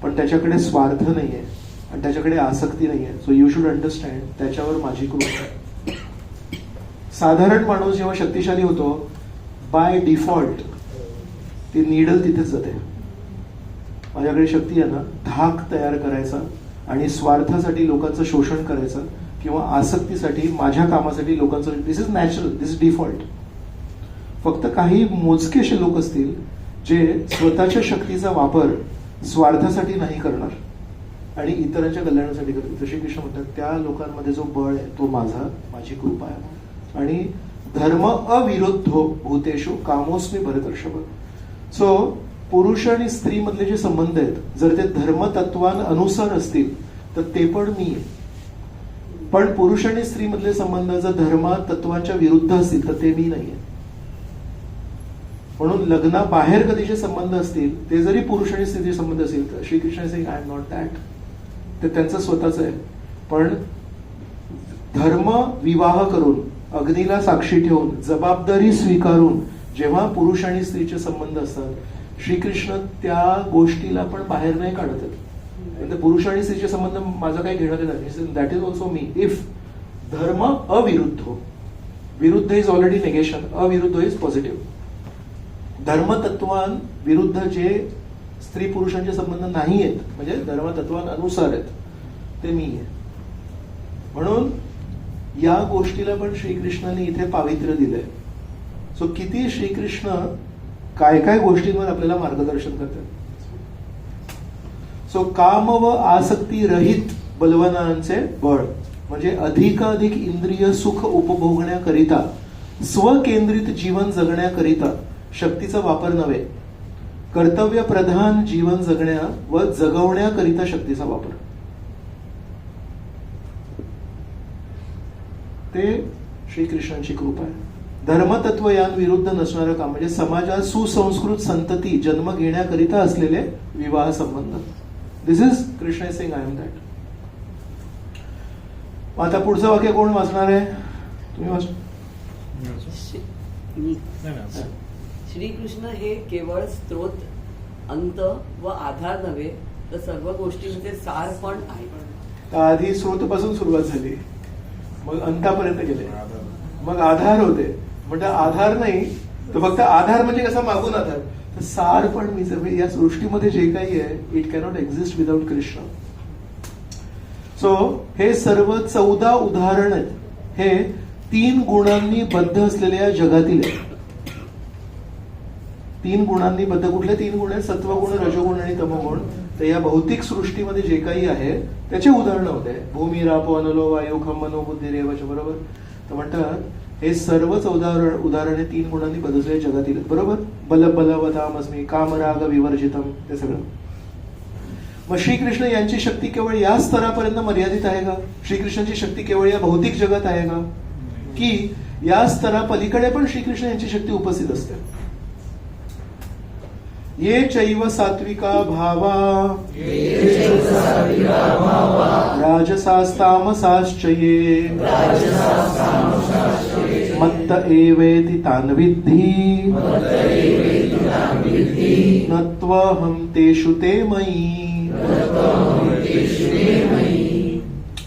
पण त्याच्याकडे स्वार्थ नाहीये आणि त्याच्याकडे आसक्ती नाहीये, सो यू शुड अंडरस्टँड त्याच्यावर माझी कृपा आहे. साधारण माणूस जेव्हा शक्तिशाली होतो, बाय डिफॉल्ट ती नीडल तिथेच जाते. माझ्याकडे शक्ती आहे ना, धाक तयार करायचा आणि स्वार्थासाठी लोकांचं शोषण करायचं किंवा आसक्तीसाठी माझ्या कामासाठी लोकांचं, this is natural, this is default. फक्त काही मोजकेशे लोक असतील जे स्वतःच्या शक्तीचा वापर स्वार्थासाठी नाही करणार आणि इतरांच्या कल्याणासाठी करतील. जसे कृष्ण म्हणतात त्या लोकांमध्ये जो बळ आहे तो माझी कृपा आहे. आणि धर्म अविरुद्धो भूतेषु कामोस्मी भरतर्षभ. सो पुरुष आणि स्त्री मधले जे संबंध आहेत जर ते धर्मतत्वानुसार असतील तर ते पण मी आहे. पण पुरुष आणि स्त्री मधले संबंध जर धर्मतत्वाच्या विरुद्ध असतील तर ते मी नाहीये. म्हणून लग्नाबाहेर कधी जे संबंध असतील ते जरी पुरुष आणि स्त्रीचे संबंध असतील तर श्रीकृष्ण से आय एम नॉट दॅट, ते त्यांचं स्वतःच आहे. पण धर्म विवाह करून अग्नीला साक्षी ठेवून जबाबदारी स्वीकारून जेव्हा पुरुष आणि स्त्रीचे संबंध असतात, श्रीकृष्ण त्या गोष्टीला पण बाहेर नाही काढत आहेत. पुरुष आणि स्त्रीचे संबंध माझा काही घेणं नाही. That is also me. If dharma अविरुद्ध, विरुद्ध इज ऑलरेडी नेगेशन, अविरुद्ध इज पॉझिटिव्ह. धर्मतत्वां विरुद्ध जे स्त्री पुरुषांचे संबंध नाही आहेत म्हणजे धर्मतत्वानुसार आहेत ते मी आहे. म्हणून या गोष्टीला पण श्रीकृष्णाने इथे पावित्र्य दिलंय. सो किती श्रीकृष्ण काय काय गोष्टींवर आपल्याला मार्गदर्शन करतात. सो काम व आसक्ती रहित बलवानांचे बळ म्हणजे अधिकाधिक इंद्रिय सुख उपभोगण्याकरिता, स्वकेंद्रित जीवन जगण्याकरिता शक्तीचा वापर नव्हे, कर्तव्य प्रधान जीवन जगण्या व जगवण्याकरिता शक्तीचा वापर. ते श्रीकृष्णांची कृपा आहे. धर्मतत्व यांविरुद्ध नसणारं काम म्हणजे समाजात सुसंस्कृत संतती जन्म घेण्याकरिता असलेले विवाह संबंध. This is Krishna sing I am that. आता पुढचं वाक्य कोण वाचणार आहे? तुम्ही वाच. श्रीकृष्ण हे केवळ स्त्रोत, अंत व आधार नव्हे तर सर्व गोष्टींचे सार पण आहे. आधी स्रोतपासून सुरुवात झाली, मग अंतापर्यंत गेले, मग आधार होते. म्हणजे आधार नाही तर फक्त आधार म्हणजे कसा मागून आधार, तर सार पण मी. या सृष्टीमध्ये जे काही आहे it cannot exist without Krishna. So हे सर्व 14 उदाहरण आहेत. हे 3 गुणांनी बद्ध असलेल्या जगातील आहेत. 3 गुणांनी बद्ध. कुठले 3 गुण आहेत? सत्वगुण, रजोगुण आणि तमोगुण. तर या भौतिक सृष्टीमध्ये जे काही आहे त्याचे उदाहरण होते. भूमी रापो अनलो वायू खम मनो बुद्धी रेवच. बरोबर. तर म्हणतात हे सर्वच उदाहरणे 3 गुणांनी बदललेल्या जगातील. बरोबर. बल बलवतामस्मी, काम राग विवर्जितम, ते सगळं. मग श्रीकृष्ण यांची शक्ती केवळ या स्तरापर्यंत मर्यादित आहे का? श्रीकृष्णाची शक्ती केवळ या भौतिक जगात आहे का? की या स्तरापलीकडे पण श्रीकृष्ण यांची शक्ती उपस्थित असते? ये चैव सात्विका भावा राजसास्तामसाश्च ये मत्त एवेति तान् विद्धि नत्वहं तेषु ते मयि.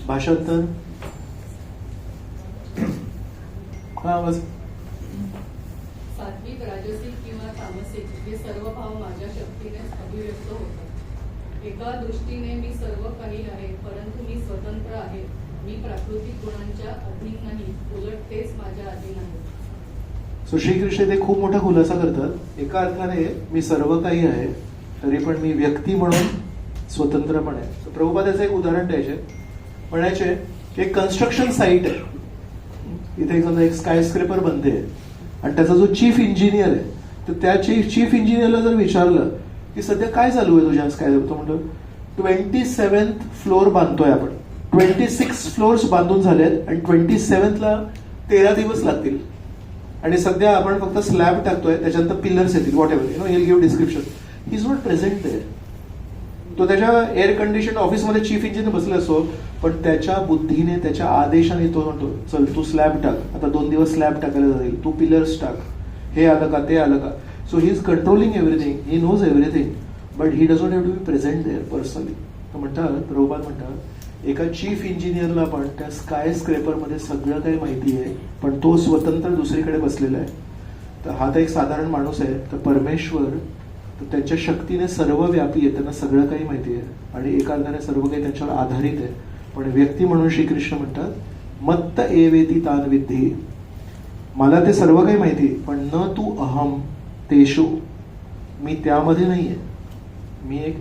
भाषांतर. हा बस. सात्विक, राजसिक किंवा तामसिक हे सर्व भाव माझ्या शक्तीनेच अभिव्यक्त होतात. एका दृष्टीने मी सर्व काही आहे, परंतु मी स्वतंत्र आहे. मी प्राकृतिक गुणांच्या अधीन नाही, उलट तेच माझ्या अधीन आहे. सो श्रीकृष्ण ते खूप मोठा खुलासा करतात. एका अर्थाने मी सर्व काही आहे, तरी पण मी व्यक्ती म्हणून स्वतंत्र पण आहे. प्रभुपादाचं एक उदाहरण द्यायचे, म्हणायचे की एक कन्स्ट्रक्शन साईट आहे, इथे समजा एक स्कायस्क्रेपर बनते आणि त्याचा जो चीफ इंजिनियर आहे, तर त्या चीफ इंजिनियरला जर विचारलं की सध्या काय चालू आहे तुझ्या स्कायस्क्रेपर, तो म्हणतो 27th फ्लोअर बांधतोय आपण. 26 फ्लोअर्स बांधून झालेत आणि 27th 13 दिवस लागतील आणि सध्या आपण फक्त स्लॅब टाकतोय, त्याच्यानंतर पिलर्स येतील, whatever, you know, he'll give description. He is not present there. तो त्याच्या एअर कंडिशन ऑफिसमध्ये चीफ इंजिनियर बसला असो, पण त्याच्या बुद्धीने, त्याच्या आदेशाने तो म्हणतो चल तू स्लॅब टाक, आता 2 दिवस स्लॅब टाकायला जाईल, तू पिलर्स टाक, हे आलं का ते आलं का. So he is controlling everything, he knows everything, but he does not have to be present there personally. तर म्हणतात, प्रभुपाद म्हणतात, एका चीफ इंजिनियरला पण त्या स्काय स्क्रेपरमध्ये सगळं काही माहिती आहे, पण तो स्वतंत्र दुसरीकडे बसलेला आहे. तर हा तर एक साधारण माणूस आहे, तर परमेश्वर तर त्यांच्या शक्तीने सर्व व्यापी आहे, त्यांना सगळं काही माहिती आहे आणि एका अर्थाने सर्व काही त्यांच्यावर आधारित आहे. पण व्यक्ती म्हणून श्रीकृष्ण म्हणतात मत्त एवेति तान् विद्धि, मला ते सर्व काही माहिती, पण न तू अहम तेषु, मी त्यामध्ये नाहीये, मी एक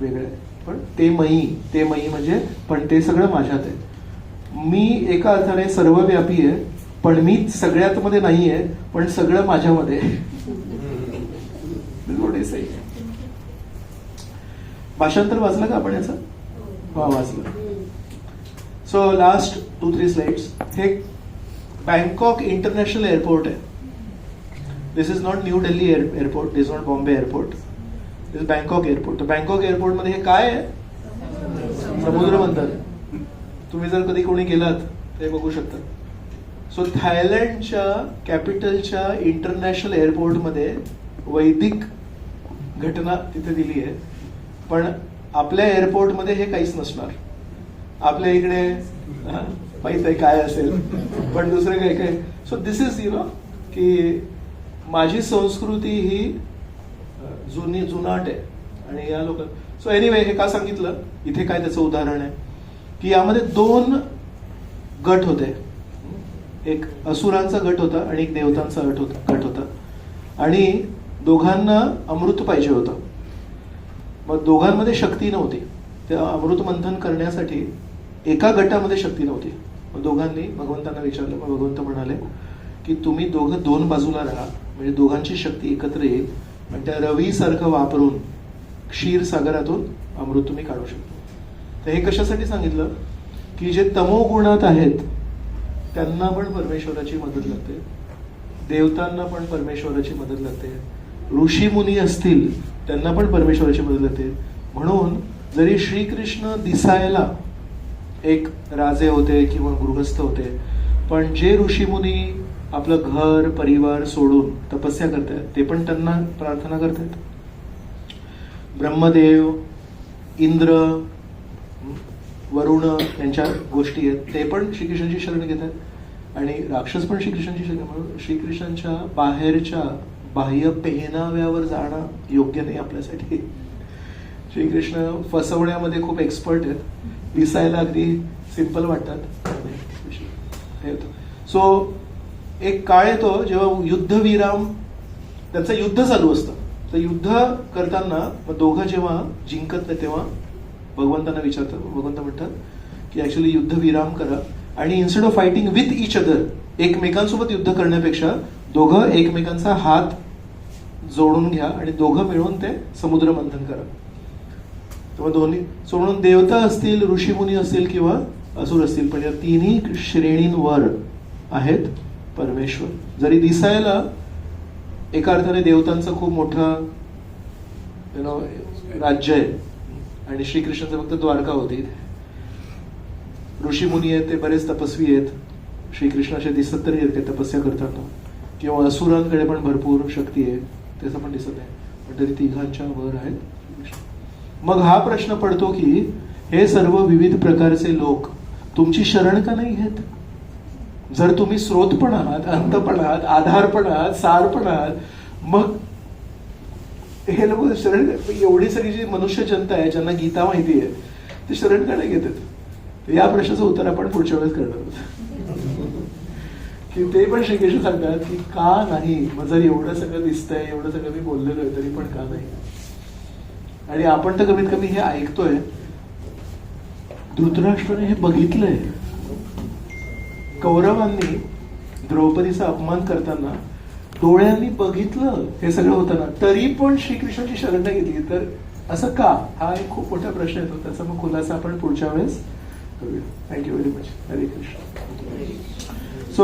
वेगळं आहे. पण ते मयी म्हणजे पण ते सगळं माझ्यात आहे. मी एका अर्थाने सर्वव्यापी आहे, पण मी सगळ्यात मध्ये नाहीये, पण सगळं माझ्यामध्ये आहे. भाषांतर वाचलं का आपण याचं? हा वाचलं. So last 2-3 slides. हे बँकॉक इंटरनॅशनल एअरपोर्ट आहे. This is not New Delhi airport, this is not Bombay airport, this is Bangkok airport. तर बँकॉक एअरपोर्ट मध्ये हे काय आहे? समुद्र मंथन. तुम्ही जर कधी कोणी गेलात ते बघू शकता. सो थायलंडच्या कॅपिटलच्या इंटरनॅशनल एअरपोर्टमध्ये वैदिक घटना तिथे दिली आहे, पण आपल्या एअरपोर्टमध्ये हे काहीच नसणार. आपल्या इकडे माहित आहे काय असेल, पण दुसरे काय काय. So this is you know की माझी संस्कृती ही जुनाट आहे आणि या लोक. सो एनिवे, हे का सांगितलं, इथे काय त्याचं उदाहरण आहे की यामध्ये 2 गट होते. एक असुरांचा गट होता आणि एक देवतांचा गट होता आणि दोघांना अमृत पाहिजे होतं. मग दोघांमध्ये शक्ती नव्हती. त्या अमृत मंथन करण्यासाठी एका गटामध्ये शक्ती नव्हती. मग दोघांनी भगवंतांना विचारलं. मग भगवंत म्हणाले की तुम्ही दोघं 2 बाजूला राहा, म्हणजे दोघांची शक्ती एकत्र येईल आणि त्या रवीसारखं वापरून क्षीरसागरातून अमृत तुम्ही काढू शकता. तर हे कशासाठी सांगितलं की जे तमोगुणात आहेत त्यांना पण परमेश्वराची मदत लागते, देवतांना पण परमेश्वराची मदत लागते, ऋषी मुनी असतील त्यांना पण परमेश्वराची मदत लागते. म्हणून जरी श्रीकृष्ण दिसायला एक राजे होते किंवा गृहस्थ होते, पण जे ऋषी मुनी आपलं घर परिवार सोडून तपस्या करतात ते पण त्यांना प्रार्थना करतात. ब्रह्मदेव, इंद्र, वरुण यांच्या गोष्टी आहेत, ते पण श्रीकृष्णाची शरण घेतात आणि राक्षस पण श्रीकृष्णाची शरण. म्हणून श्रीकृष्णांच्या बाहेरच्या बाह्य पेहनाव्यावर जाणं योग्य नाही आपल्यासाठी. श्रीकृष्ण फसवण्यामध्ये खूप एक्सपर्ट आहेत, दिसायला अगदी सिंपल वाटतात. सो एक काळ येतो जेव्हा युद्धविराम, त्यांचं युद्ध चालू असतं. तर युद्ध करताना मग दोघं जेव्हा जिंकत नाही तेव्हा भगवंतांना विचारतात. भगवंत म्हणतात की ऍक्च्युली युद्धविराम करा आणि instead of fighting with each other, एकमेकांसोबत युद्ध करण्यापेक्षा दोघं एकमेकांचा हात जोडून घ्या आणि दोघं मिळून ते समुद्र मंथन करा. तेव्हा दोन्ही सोडून देवता असतील, ऋषीमुनी असतील किंवा असुर असतील, पण या तिन्ही श्रेणींवर आहेत परमेश्वर. जरी दिसायला एका अर्थाने देवतांचं खूप मोठं राज्य आहे आणि श्रीकृष्णाचं फक्त द्वारका होती. ऋषीमुनी आहेत ते बरेच तपस्वी आहेत, श्रीकृष्णाचे दिसत तरी आहेत ते तपस्या करताना, किंवा असुरांकडे पण भरपूर शक्ती आहे त्याचं पण दिसत नाही, पण तरी तिघांच्या वर आहेत. मग हा प्रश्न पडतो की हे सर्व विविध प्रकारचे लोक तुमची शरण का नाही घेत? जर तुम्ही स्रोत पण आहात, अंत पण आहात, आधार पण आहात, सार पण आहात, मग हे लोक शरण, एवढी सगळी जी मनुष्य जनता आहे ज्यांना गीता माहिती आहे ते शरण का नाही घेतात? या प्रश्नाचं उत्तर आपण पुढच्या वेळेस करणार आहोत. की ते पण श्रीकृष्ण सांगतात की का नाही, मग जर एवढं सगळं दिसतंय, एवढं सगळं मी बोललेलो आहे तरी पण का नाही. आणि आपण तर कमीत कमी हे ऐकतोय, धृतराष्ट्राने हे बघितलंय. कौरवांनी द्रौपदीचा अपमान करताना डोळ्यांनी बघितलं हे सगळं होताना, तरी पण श्रीकृष्णाची शरण नाही घेतली. तर असं का? हा एक खूप मोठा प्रश्न येतो. त्याचा मग खुलासा आपण पुढच्या वेळेस करूया. Thank you very much. हरे कृष्ण.